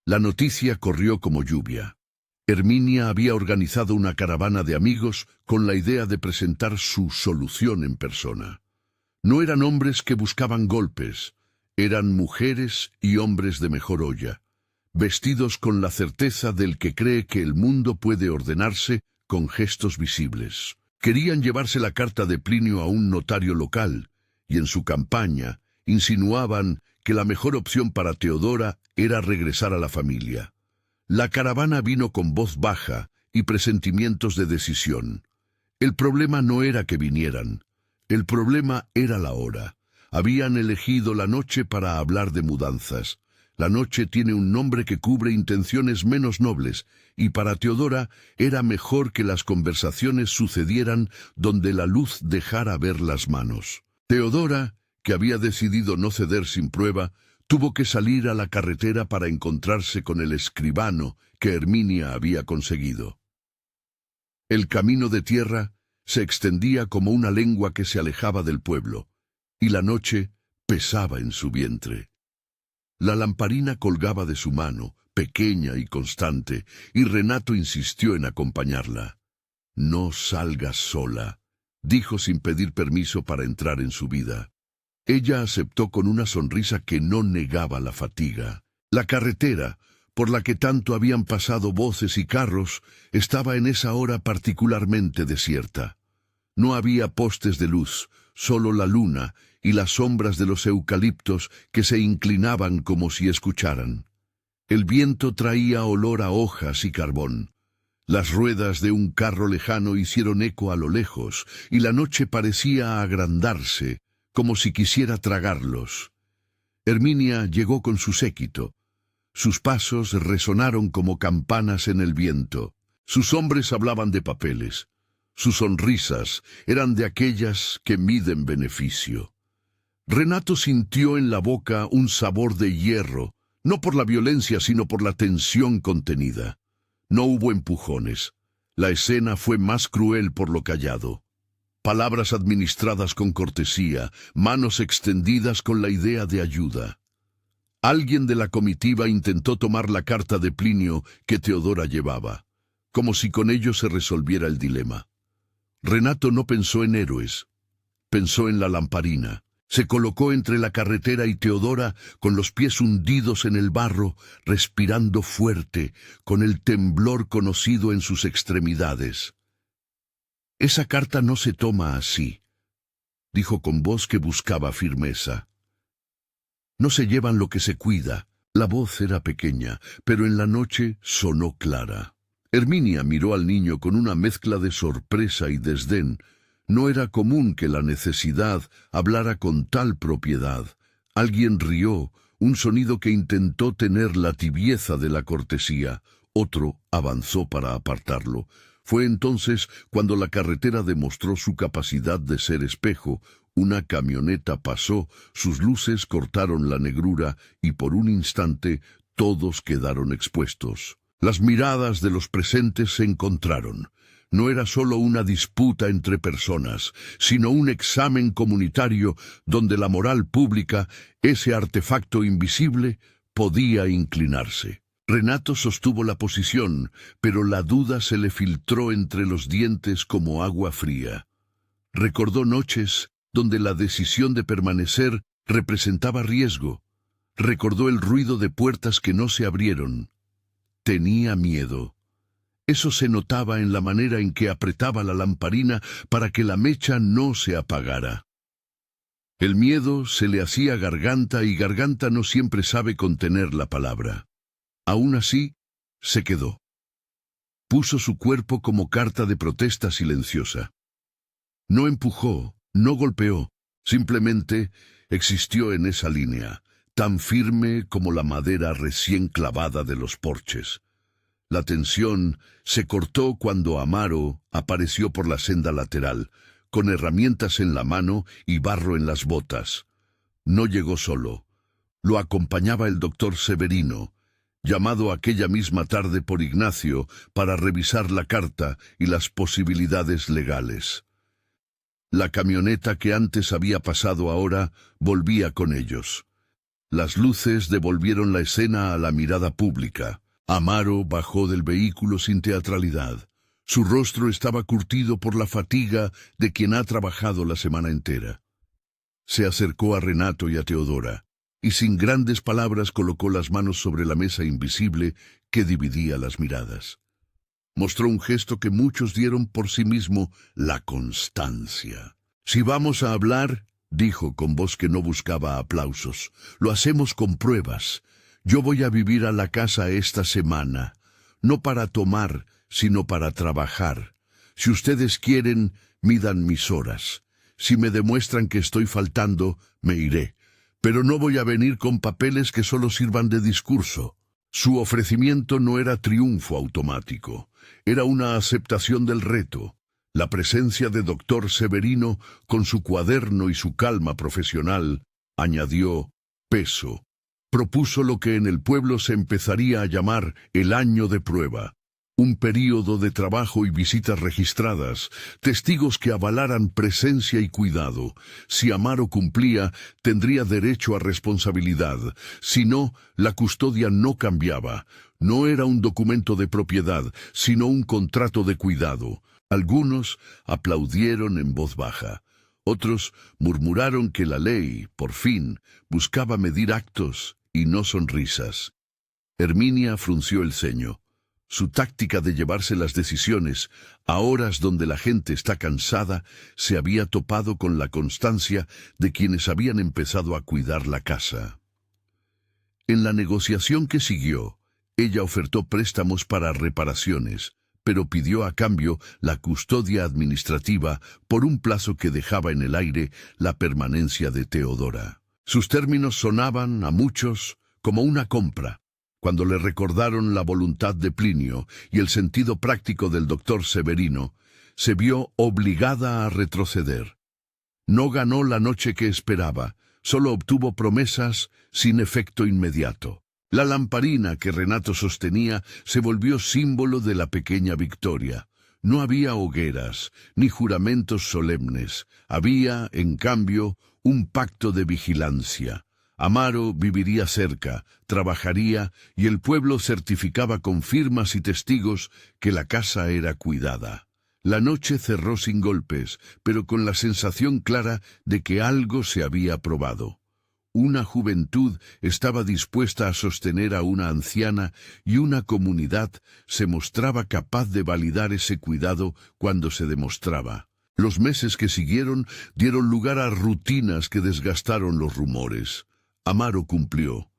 La noticia corrió como lluvia. Herminia había organizado una caravana de amigos con la idea de presentar su solución en persona. No eran hombres que buscaban golpes, eran mujeres y hombres de mejor olla. vestidos con la certeza del que cree que el mundo puede ordenarse con gestos visibles. Querían llevarse la carta de Plinio a un notario local, y en su campaña insinuaban que la mejor opción para Teodora era regresar a la familia. La caravana vino con voz baja y presentimientos de decisión. El problema no era que vinieran, el problema era la hora. Habían elegido la noche para hablar de mudanzas. La noche tiene un nombre que cubre intenciones menos nobles, y para Teodora era mejor que las conversaciones sucedieran donde la luz dejara ver las manos. Teodora, que había decidido no ceder sin prueba, tuvo que salir a la carretera para encontrarse con el escribano que Herminia había conseguido. El camino de tierra se extendía como una lengua que se alejaba del pueblo, y la noche pesaba en su vientre. La lamparina colgaba de su mano, pequeña y constante, y Renato insistió en acompañarla. «No salgas sola», dijo sin pedir permiso para entrar en su vida. Ella aceptó con una sonrisa que no negaba la fatiga. La carretera, por la que tanto habían pasado voces y carros, estaba en esa hora particularmente desierta. No había postes de luz, solo la luna y las sombras de los eucaliptos que se inclinaban como si escucharan. El viento traía olor a hojas y carbón. Las ruedas de un carro lejano hicieron eco a lo lejos, y la noche parecía agrandarse, como si quisiera tragarlos. Herminia llegó con su séquito. Sus pasos resonaron como campanas en el viento. Sus hombres hablaban de papeles. Sus sonrisas eran de aquellas que miden beneficio. Renato sintió en la boca un sabor de hierro, no por la violencia sino por la tensión contenida. No hubo empujones. La escena fue más cruel por lo callado. Palabras administradas con cortesía, manos extendidas con la idea de ayuda. Alguien de la comitiva intentó tomar la carta de Plinio que Teodora llevaba, como si con ello se resolviera el dilema. Renato no pensó en héroes, pensó en la lamparina. Se colocó entre la carretera y Teodora, con los pies hundidos en el barro, respirando fuerte, con el temblor conocido en sus extremidades. «Esa carta no se toma así», dijo con voz que buscaba firmeza. «No se llevan lo que se cuida». La voz era pequeña, pero en la noche sonó clara. Herminia miró al niño con una mezcla de sorpresa y desdén. No era común que la necesidad hablara con tal propiedad. Alguien rió, un sonido que intentó tener la tibieza de la cortesía. Otro avanzó para apartarlo. Fue entonces cuando la carretera demostró su capacidad de ser espejo. Una camioneta pasó, sus luces cortaron la negrura y por un instante todos quedaron expuestos. Las miradas de los presentes se encontraron. No era solo una disputa entre personas, sino un examen comunitario donde la moral pública, ese artefacto invisible, podía inclinarse. Renato sostuvo la posición, pero la duda se le filtró entre los dientes como agua fría. Recordó noches donde la decisión de permanecer representaba riesgo. Recordó el ruido de puertas que no se abrieron. Tenía miedo. Eso se notaba en la manera en que apretaba la lamparina para que la mecha no se apagara. El miedo se le hacía garganta y garganta no siempre sabe contener la palabra. Aún así, se quedó. Puso su cuerpo como carta de protesta silenciosa. No empujó, no golpeó, simplemente existió en esa línea, tan firme como la madera recién clavada de los porches. La tensión se cortó cuando Amaro apareció por la senda lateral, con herramientas en la mano y barro en las botas. No llegó solo. Lo acompañaba el doctor Severino, llamado aquella misma tarde por Ignacio para revisar la carta y las posibilidades legales. La camioneta que antes había pasado ahora volvía con ellos. Las luces devolvieron la escena a la mirada pública. Amaro bajó del vehículo sin teatralidad. Su rostro estaba curtido por la fatiga de quien ha trabajado la semana entera. Se acercó a Renato y a Teodora. y sin grandes palabras colocó las manos sobre la mesa invisible que dividía las miradas. Mostró un gesto que muchos dieron por sí mismo: la constancia. «Si vamos a hablar», dijo con voz que no buscaba aplausos, «lo hacemos con pruebas. Yo voy a vivir a la casa esta semana, no para tomar, sino para trabajar. Si ustedes quieren, midan mis horas. Si me demuestran que estoy faltando, me iré. Pero no voy a venir con papeles que solo sirvan de discurso». Su ofrecimiento no era triunfo automático, era una aceptación del reto. La presencia de doctor Severino, con su cuaderno y su calma profesional, añadió peso. Propuso lo que en el pueblo se empezaría a llamar el año de prueba. Un período de trabajo y visitas registradas, testigos que avalaran presencia y cuidado. Si Amaro cumplía, tendría derecho a responsabilidad. Si no, la custodia no cambiaba. No era un documento de propiedad, sino un contrato de cuidado. Algunos aplaudieron en voz baja. Otros murmuraron que la ley, por fin, buscaba medir actos y no sonrisas. Herminia frunció el ceño. Su táctica de llevarse las decisiones a horas donde la gente está cansada se había topado con la constancia de quienes habían empezado a cuidar la casa. En la negociación que siguió, ella ofertó préstamos para reparaciones, pero pidió a cambio la custodia administrativa por un plazo que dejaba en el aire la permanencia de Teodora. Sus términos sonaban a muchos como una compra. Cuando le recordaron la voluntad de Plinio y el sentido práctico del doctor Severino, se vio obligada a retroceder. No ganó la noche que esperaba, solo obtuvo promesas sin efecto inmediato. La lamparina que Renato sostenía se volvió símbolo de la pequeña victoria. No había hogueras, ni juramentos solemnes. Había, en cambio, un pacto de vigilancia. Amaro viviría cerca, trabajaría, y el pueblo certificaba con firmas y testigos que la casa era cuidada. La noche cerró sin golpes, pero con la sensación clara de que algo se había probado. Una juventud estaba dispuesta a sostener a una anciana y una comunidad se mostraba capaz de validar ese cuidado cuando se demostraba. Los meses que siguieron dieron lugar a rutinas que desgastaron los rumores. Amaro cumplió.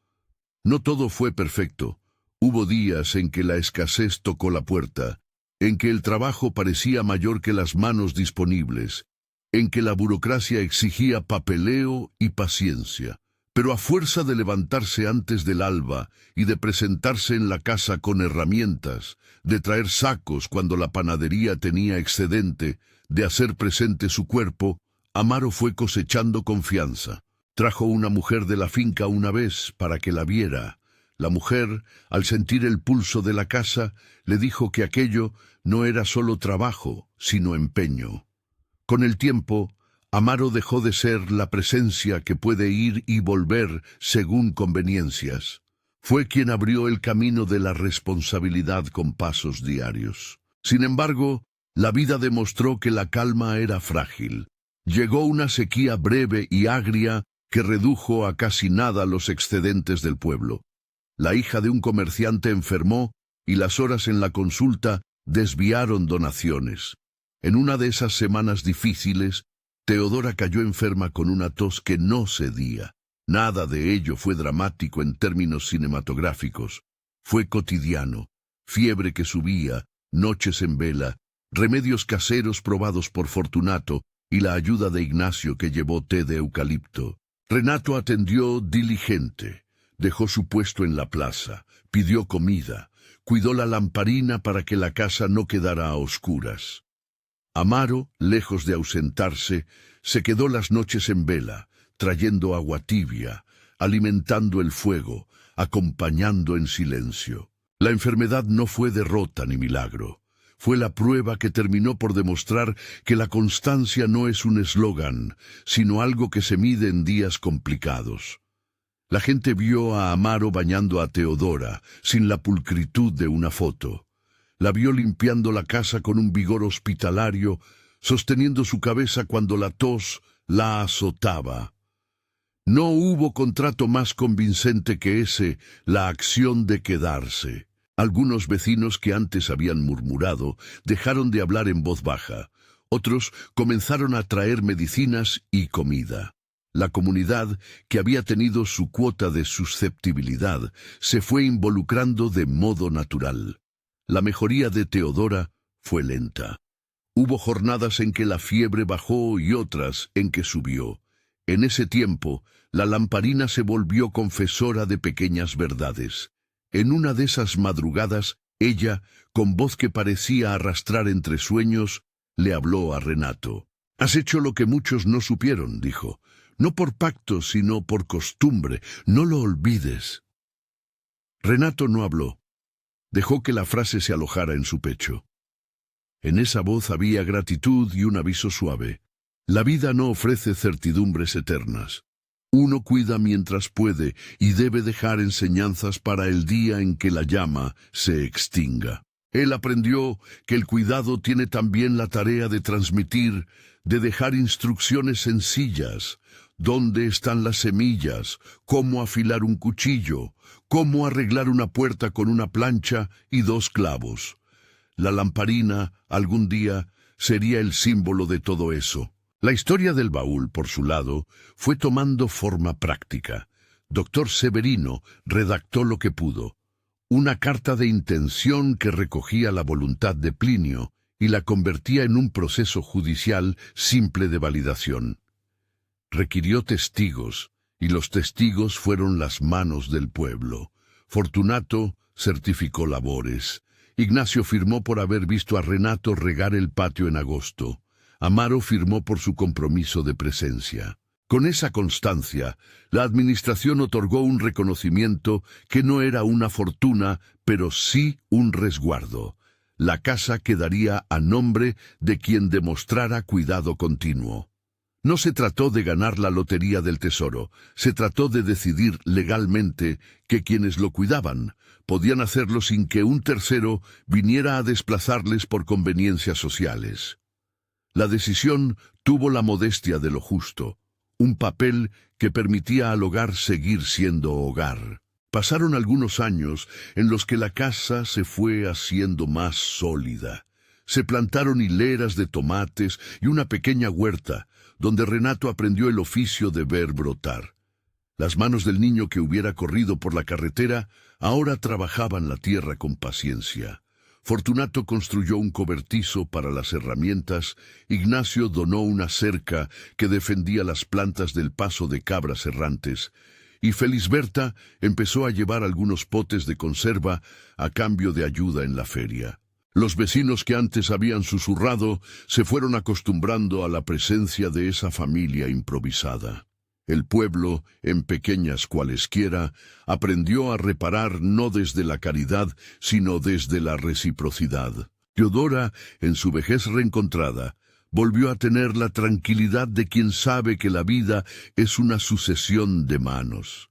No todo fue perfecto. Hubo días en que la escasez tocó la puerta, en que el trabajo parecía mayor que las manos disponibles, en que la burocracia exigía papeleo y paciencia. Pero a fuerza de levantarse antes del alba y de presentarse en la casa con herramientas, de traer sacos cuando la panadería tenía excedente, de hacer presente su cuerpo, Amaro fue cosechando confianza. Trajo una mujer de la finca una vez para que la viera. La mujer, al sentir el pulso de la casa, le dijo que aquello no era solo trabajo, sino empeño. Con el tiempo, Amaro dejó de ser la presencia que puede ir y volver según conveniencias. Fue quien abrió el camino de la responsabilidad con pasos diarios. Sin embargo, la vida demostró que la calma era frágil. Llegó una sequía breve y agria que redujo a casi nada los excedentes del pueblo. La hija de un comerciante enfermó y las horas en la consulta desviaron donaciones. En una de esas semanas difíciles, Teodora cayó enferma con una tos que no cedía. Nada de ello fue dramático en términos cinematográficos. Fue cotidiano, fiebre que subía, noches en vela, remedios caseros probados por Fortunato y la ayuda de Ignacio que llevó té de eucalipto. Renato atendió diligente, dejó su puesto en la plaza, pidió comida, cuidó la lamparina para que la casa no quedara a oscuras. Amaro, lejos de ausentarse, se quedó las noches en vela, trayendo agua tibia, alimentando el fuego, acompañando en silencio. La enfermedad no fue derrota ni milagro. Fue la prueba que terminó por demostrar que la constancia no es un eslogan, sino algo que se mide en días complicados. La gente vio a Amaro bañando a Teodora, sin la pulcritud de una foto. La vio limpiando la casa con un vigor hospitalario, sosteniendo su cabeza cuando la tos la azotaba. No hubo contrato más convincente que ese, la acción de quedarse. Algunos vecinos que antes habían murmurado dejaron de hablar en voz baja. Otros comenzaron a traer medicinas y comida. La comunidad, que había tenido su cuota de susceptibilidad, se fue involucrando de modo natural. La mejoría de Teodora fue lenta. Hubo jornadas en que la fiebre bajó y otras en que subió. En ese tiempo, la lamparina se volvió confesora de pequeñas verdades. En una de esas madrugadas, ella, con voz que parecía arrastrar entre sueños, le habló a Renato. «Has hecho lo que muchos no supieron», dijo. «No por pacto, sino por costumbre. No lo olvides». Renato no habló. Dejó que la frase se alojara en su pecho. En esa voz había gratitud y un aviso suave. La vida no ofrece certidumbres eternas. Uno cuida mientras puede y debe dejar enseñanzas para el día en que la llama se extinga. Él aprendió que el cuidado tiene también la tarea de transmitir, de dejar instrucciones sencillas. ¿Dónde están las semillas? ¿Cómo afilar un cuchillo? ¿Cómo arreglar una puerta con una plancha y 2 clavos? La lamparina, algún día, sería el símbolo de todo eso. La historia del baúl, por su lado, fue tomando forma práctica. Doctor Severino redactó lo que pudo. Una carta de intención que recogía la voluntad de Plinio y la convertía en un proceso judicial simple de validación. Requirió testigos, y los testigos fueron las manos del pueblo. Fortunato certificó labores. Ignacio firmó por haber visto a Renato regar el patio en agosto. Amaro firmó por su compromiso de presencia. Con esa constancia, la administración otorgó un reconocimiento que no era una fortuna, pero sí un resguardo. La casa quedaría a nombre de quien demostrara cuidado continuo. No se trató de ganar la lotería del tesoro, se trató de decidir legalmente que quienes lo cuidaban podían hacerlo sin que un tercero viniera a desplazarles por conveniencias sociales. La decisión tuvo la modestia de lo justo, un papel que permitía al hogar seguir siendo hogar. Pasaron algunos años en los que la casa se fue haciendo más sólida. Se plantaron hileras de tomates y una pequeña huerta, donde Renato aprendió el oficio de ver brotar. Las manos del niño que hubiera corrido por la carretera ahora trabajaban la tierra con paciencia. Fortunato construyó un cobertizo para las herramientas, Ignacio donó una cerca que defendía las plantas del paso de cabras errantes, y Felisberta empezó a llevar algunos potes de conserva a cambio de ayuda en la feria. Los vecinos que antes habían susurrado se fueron acostumbrando a la presencia de esa familia improvisada. El pueblo, en pequeñas cualesquiera, aprendió a reparar no desde la caridad, sino desde la reciprocidad. Teodora, en su vejez reencontrada, volvió a tener la tranquilidad de quien sabe que la vida es una sucesión de manos.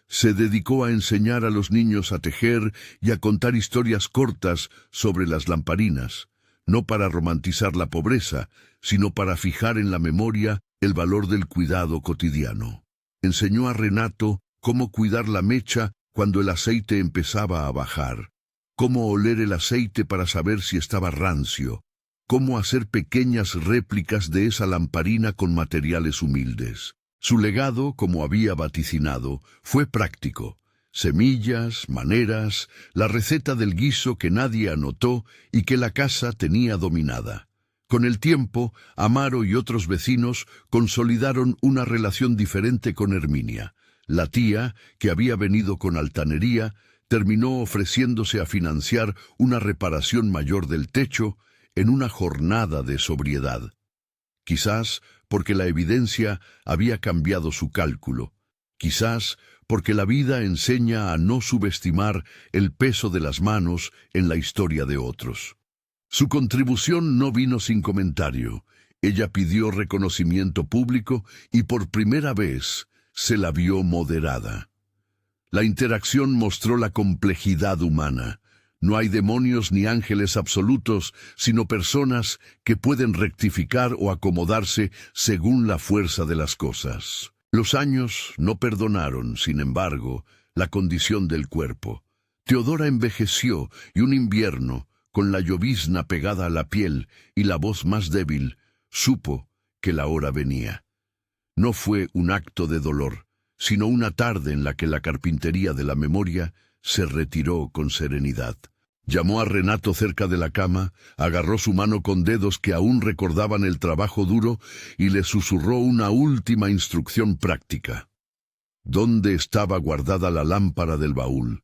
Se dedicó a enseñar a los niños a tejer y a contar historias cortas sobre las lamparinas, no para romantizar la pobreza, sino para fijar en la memoria el valor del cuidado cotidiano. Enseñó a Renato cómo cuidar la mecha cuando el aceite empezaba a bajar, cómo oler el aceite para saber si estaba rancio, cómo hacer pequeñas réplicas de esa lamparina con materiales humildes. Su legado, como había vaticinado, fue práctico. Semillas, maneras, la receta del guiso que nadie anotó y que la casa tenía dominada. Con el tiempo, Amaro y otros vecinos consolidaron una relación diferente con Herminia. La tía, que había venido con altanería, terminó ofreciéndose a financiar una reparación mayor del techo en una jornada de sobriedad. Quizás porque la evidencia había cambiado su cálculo. Quizás porque la vida enseña a no subestimar el peso de las manos en la historia de otros. Su contribución no vino sin comentario. Ella pidió reconocimiento público y por primera vez se la vio moderada. La interacción mostró la complejidad humana. No hay demonios ni ángeles absolutos, sino personas que pueden rectificar o acomodarse según la fuerza de las cosas. Los años no perdonaron, sin embargo, la condición del cuerpo. Teodora envejeció y un invierno, con la llovizna pegada a la piel y la voz más débil, supo que la hora venía. No fue un acto de dolor, sino una tarde en la que la carpintería de la memoria se retiró con serenidad. Llamó a Renato cerca de la cama, agarró su mano con dedos que aún recordaban el trabajo duro y le susurró una última instrucción práctica. ¿Dónde estaba guardada la lámpara del baúl?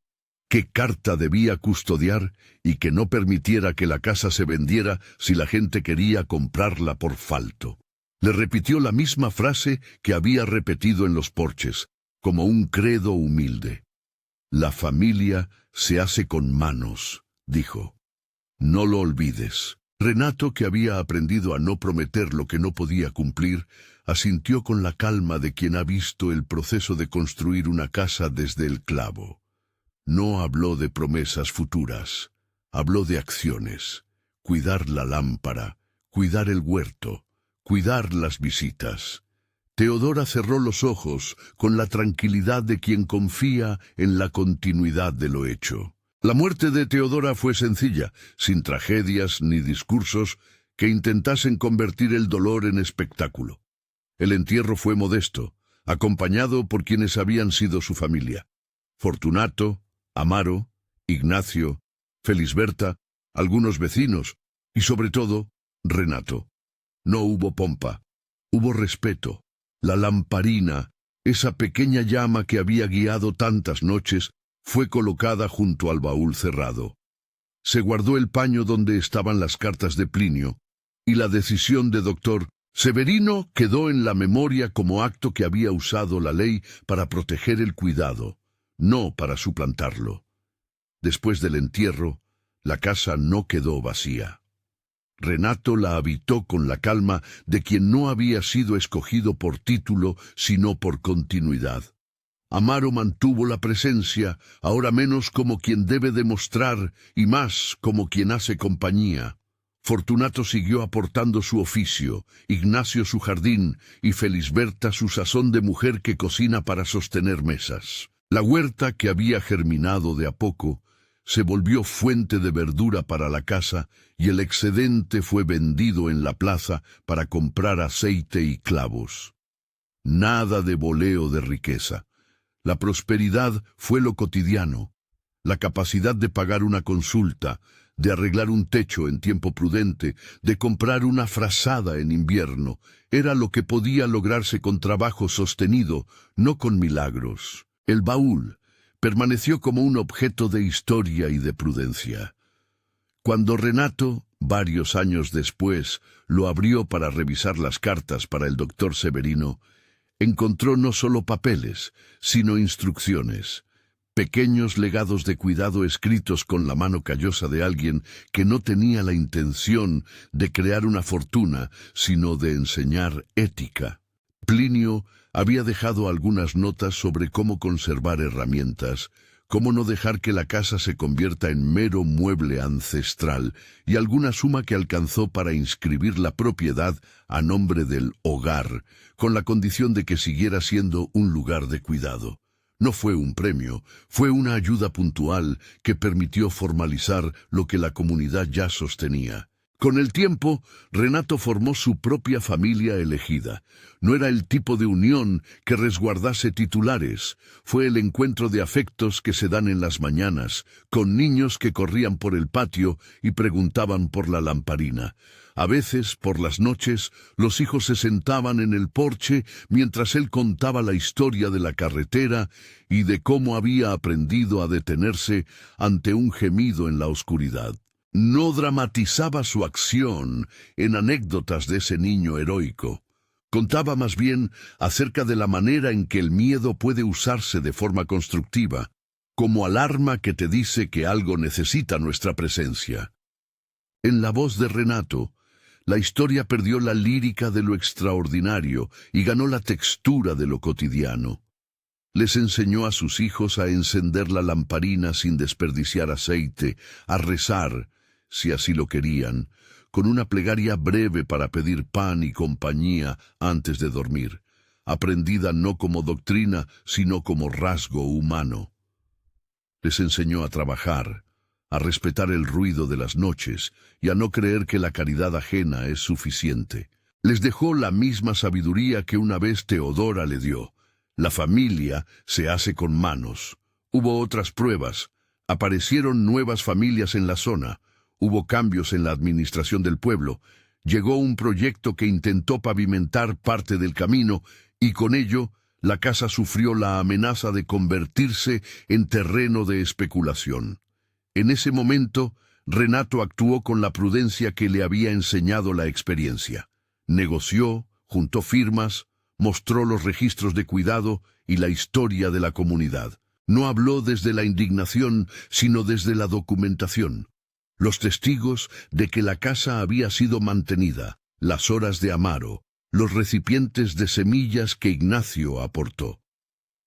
¿Qué carta debía custodiar y que no permitiera que la casa se vendiera si la gente quería comprarla por falto? Le repitió la misma frase que había repetido en los porches, como un credo humilde. La familia se hace con manos, dijo. No lo olvides. Renato, que había aprendido a no prometer lo que no podía cumplir, asintió con la calma de quien ha visto el proceso de construir una casa desde el clavo. No habló de promesas futuras, habló de acciones. Cuidar la lámpara, cuidar el huerto, cuidar las visitas. Teodora cerró los ojos con la tranquilidad de quien confía en la continuidad de lo hecho. La muerte de Teodora fue sencilla, sin tragedias ni discursos que intentasen convertir el dolor en espectáculo. El entierro fue modesto, acompañado por quienes habían sido su familia. Fortunato, Amaro, Ignacio, Felisberta, algunos vecinos y, sobre todo, Renato. No hubo pompa, hubo respeto. La lamparina, esa pequeña llama que había guiado tantas noches, fue colocada junto al baúl cerrado. Se guardó el paño donde estaban las cartas de Plinio, y la decisión de doctor Severino quedó en la memoria como acto que había usado la ley para proteger el cuidado, no para suplantarlo. Después del entierro, la casa no quedó vacía. Renato la habitó con la calma de quien no había sido escogido por título, sino por continuidad. Amaro mantuvo la presencia, ahora menos como quien debe demostrar y más como quien hace compañía. Fortunato siguió aportando su oficio, Ignacio su jardín y Felisberta su sazón de mujer que cocina para sostener mesas. La huerta, que había germinado de a poco, se volvió fuente de verdura para la casa y el excedente fue vendido en la plaza para comprar aceite y clavos. Nada de boleo de riqueza. La prosperidad fue lo cotidiano, la capacidad de pagar una consulta, de arreglar un techo en tiempo prudente, de comprar una frazada en invierno, era lo que podía lograrse con trabajo sostenido, no con milagros. El baúl permaneció como un objeto de historia y de prudencia. Cuando Renato, varios años después, lo abrió para revisar las cartas para el doctor Severino, encontró no solo papeles, sino instrucciones, pequeños legados de cuidado escritos con la mano callosa de alguien que no tenía la intención de crear una fortuna, sino de enseñar ética. Plinio había dejado algunas notas sobre cómo conservar herramientas, cómo no dejar que la casa se convierta en mero mueble ancestral, y alguna suma que alcanzó para inscribir la propiedad a nombre del hogar, con la condición de que siguiera siendo un lugar de cuidado. No fue un premio, fue una ayuda puntual que permitió formalizar lo que la comunidad ya sostenía. Con el tiempo, Renato formó su propia familia elegida. No era el tipo de unión que resguardase titulares. Fue el encuentro de afectos que se dan en las mañanas, con niños que corrían por el patio y preguntaban por la lamparina. A veces, por las noches, los hijos se sentaban en el porche mientras él contaba la historia de la carretera y de cómo había aprendido a detenerse ante un gemido en la oscuridad. No dramatizaba su acción en anécdotas de ese niño heroico. Contaba más bien acerca de la manera en que el miedo puede usarse de forma constructiva, como alarma que te dice que algo necesita nuestra presencia. En la voz de Renato, la historia perdió la lírica de lo extraordinario y ganó la textura de lo cotidiano. Les enseñó a sus hijos a encender la lamparina sin desperdiciar aceite, a rezar, si así lo querían, con una plegaria breve para pedir pan y compañía antes de dormir, aprendida no como doctrina, sino como rasgo humano. Les enseñó a trabajar, a respetar el ruido de las noches y a no creer que la caridad ajena es suficiente. Les dejó la misma sabiduría que una vez Teodora le dio. La familia se hace con manos. Hubo otras pruebas. Aparecieron nuevas familias en la zona. Hubo cambios en la administración del pueblo. Llegó un proyecto que intentó pavimentar parte del camino y con ello la casa sufrió la amenaza de convertirse en terreno de especulación. En ese momento, Renato actuó con la prudencia que le había enseñado la experiencia. Negoció, juntó firmas, mostró los registros de cuidado y la historia de la comunidad. No habló desde la indignación, sino desde la documentación. Los testigos de que la casa había sido mantenida, las horas de amaro, los recipientes de semillas que Ignacio aportó.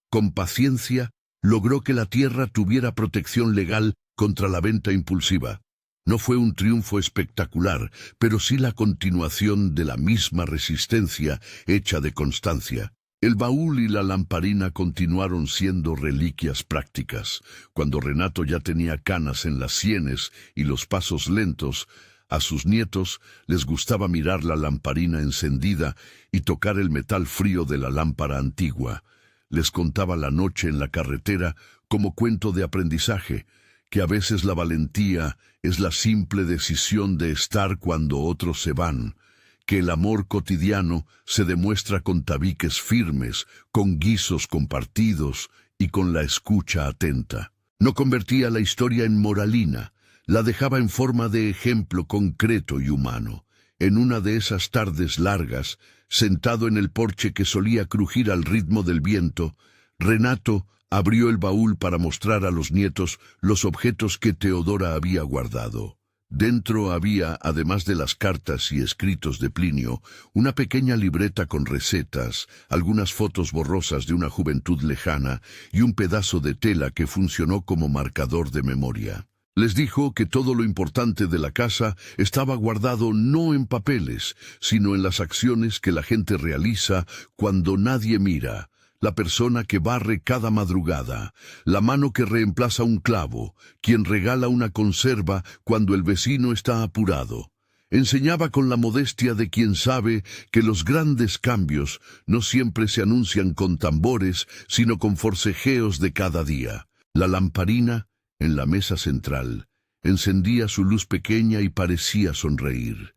Con paciencia, logró que la tierra tuviera protección legal contra la venta impulsiva. No fue un triunfo espectacular, pero sí la continuación de la misma resistencia hecha de constancia. El baúl y la lamparina continuaron siendo reliquias prácticas. Cuando Renato ya tenía canas en las sienes y los pasos lentos, a sus nietos les gustaba mirar la lamparina encendida y tocar el metal frío de la lámpara antigua. Les contaba la noche en la carretera como cuento de aprendizaje, que a veces la valentía es la simple decisión de estar cuando otros se van, que el amor cotidiano se demuestra con tabiques firmes, con guisos compartidos y con la escucha atenta. No convertía la historia en moralina, la dejaba en forma de ejemplo concreto y humano. En una de esas tardes largas, sentado en el porche que solía crujir al ritmo del viento, Renato abrió el baúl para mostrar a los nietos los objetos que Teodora había guardado. Dentro había, además de las cartas y escritos de Plinio, una pequeña libreta con recetas, algunas fotos borrosas de una juventud lejana y un pedazo de tela que funcionó como marcador de memoria. Les dijo que todo lo importante de la casa estaba guardado no en papeles, sino en las acciones que la gente realiza cuando nadie mira. La persona que barre cada madrugada, la mano que reemplaza un clavo, quien regala una conserva cuando el vecino está apurado. Enseñaba con la modestia de quien sabe que los grandes cambios no siempre se anuncian con tambores, sino con forcejeos de cada día. La lamparina, en la mesa central, encendía su luz pequeña y parecía sonreír.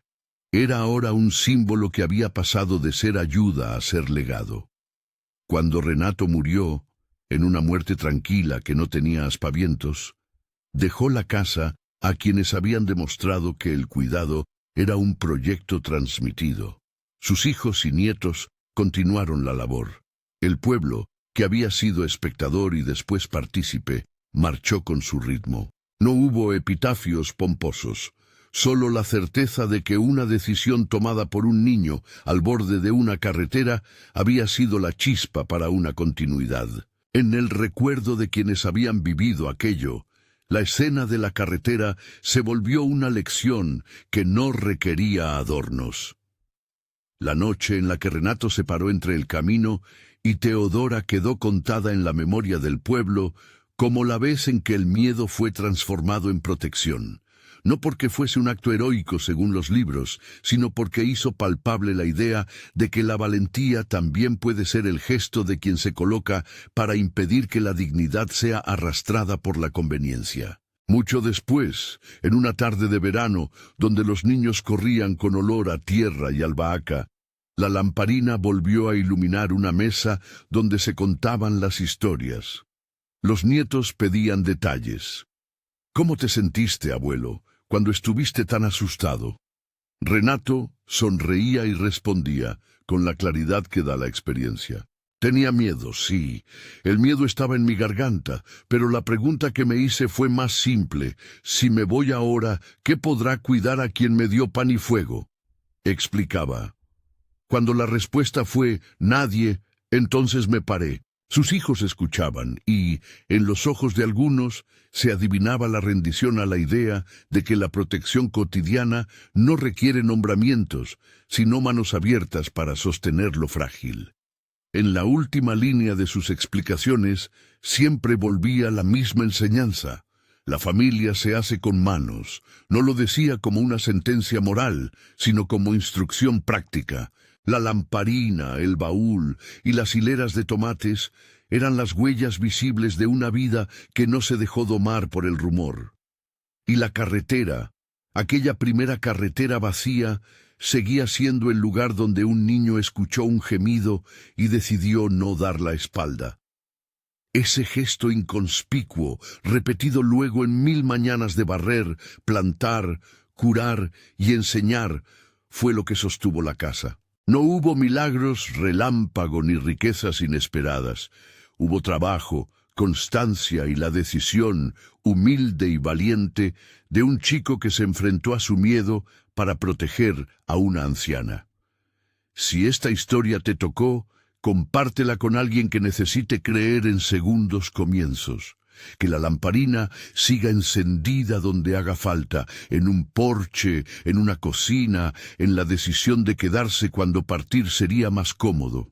Era ahora un símbolo que había pasado de ser ayuda a ser legado. Cuando Renato murió, en una muerte tranquila que no tenía aspavientos, dejó la casa a quienes habían demostrado que el cuidado era un proyecto transmitido. Sus hijos y nietos continuaron la labor. El pueblo, que había sido espectador y después partícipe, marchó con su ritmo. No hubo epitafios pomposos. Solo la certeza de que una decisión tomada por un niño al borde de una carretera había sido la chispa para una continuidad. En el recuerdo de quienes habían vivido aquello, la escena de la carretera se volvió una lección que no requería adornos. La noche en la que Renato se paró entre el camino y Teodora quedó contada en la memoria del pueblo como la vez en que el miedo fue transformado en protección. No porque fuese un acto heroico según los libros, sino porque hizo palpable la idea de que la valentía también puede ser el gesto de quien se coloca para impedir que la dignidad sea arrastrada por la conveniencia. Mucho después, en una tarde de verano, donde los niños corrían con olor a tierra y albahaca, la lamparina volvió a iluminar una mesa donde se contaban las historias. Los nietos pedían detalles. ¿Cómo te sentiste, abuelo, cuando estuviste tan asustado? Renato sonreía y respondía, con la claridad que da la experiencia. Tenía miedo, sí. El miedo estaba en mi garganta, pero la pregunta que me hice fue más simple. Si me voy ahora, ¿qué podrá cuidar a quien me dio pan y fuego? Explicaba. Cuando la respuesta fue nadie, entonces me paré. Sus hijos escuchaban y, en los ojos de algunos, se adivinaba la rendición a la idea de que la protección cotidiana no requiere nombramientos, sino manos abiertas para sostener lo frágil. En la última línea de sus explicaciones siempre volvía la misma enseñanza. La familia se hace con manos. No lo decía como una sentencia moral, sino como instrucción práctica. La lamparina, el baúl y las hileras de tomates eran las huellas visibles de una vida que no se dejó domar por el rumor. Y la carretera, aquella primera carretera vacía, seguía siendo el lugar donde un niño escuchó un gemido y decidió no dar la espalda. Ese gesto inconspicuo, repetido luego en 1000 mañanas de barrer, plantar, curar y enseñar, fue lo que sostuvo la casa. No hubo milagros, relámpago ni riquezas inesperadas. Hubo trabajo, constancia y la decisión, humilde y valiente, de un chico que se enfrentó a su miedo para proteger a una anciana. Si esta historia te tocó, compártela con alguien que necesite creer en segundos comienzos. Que la lamparina siga encendida donde haga falta, en un porche, en una cocina, en la decisión de quedarse cuando partir sería más cómodo.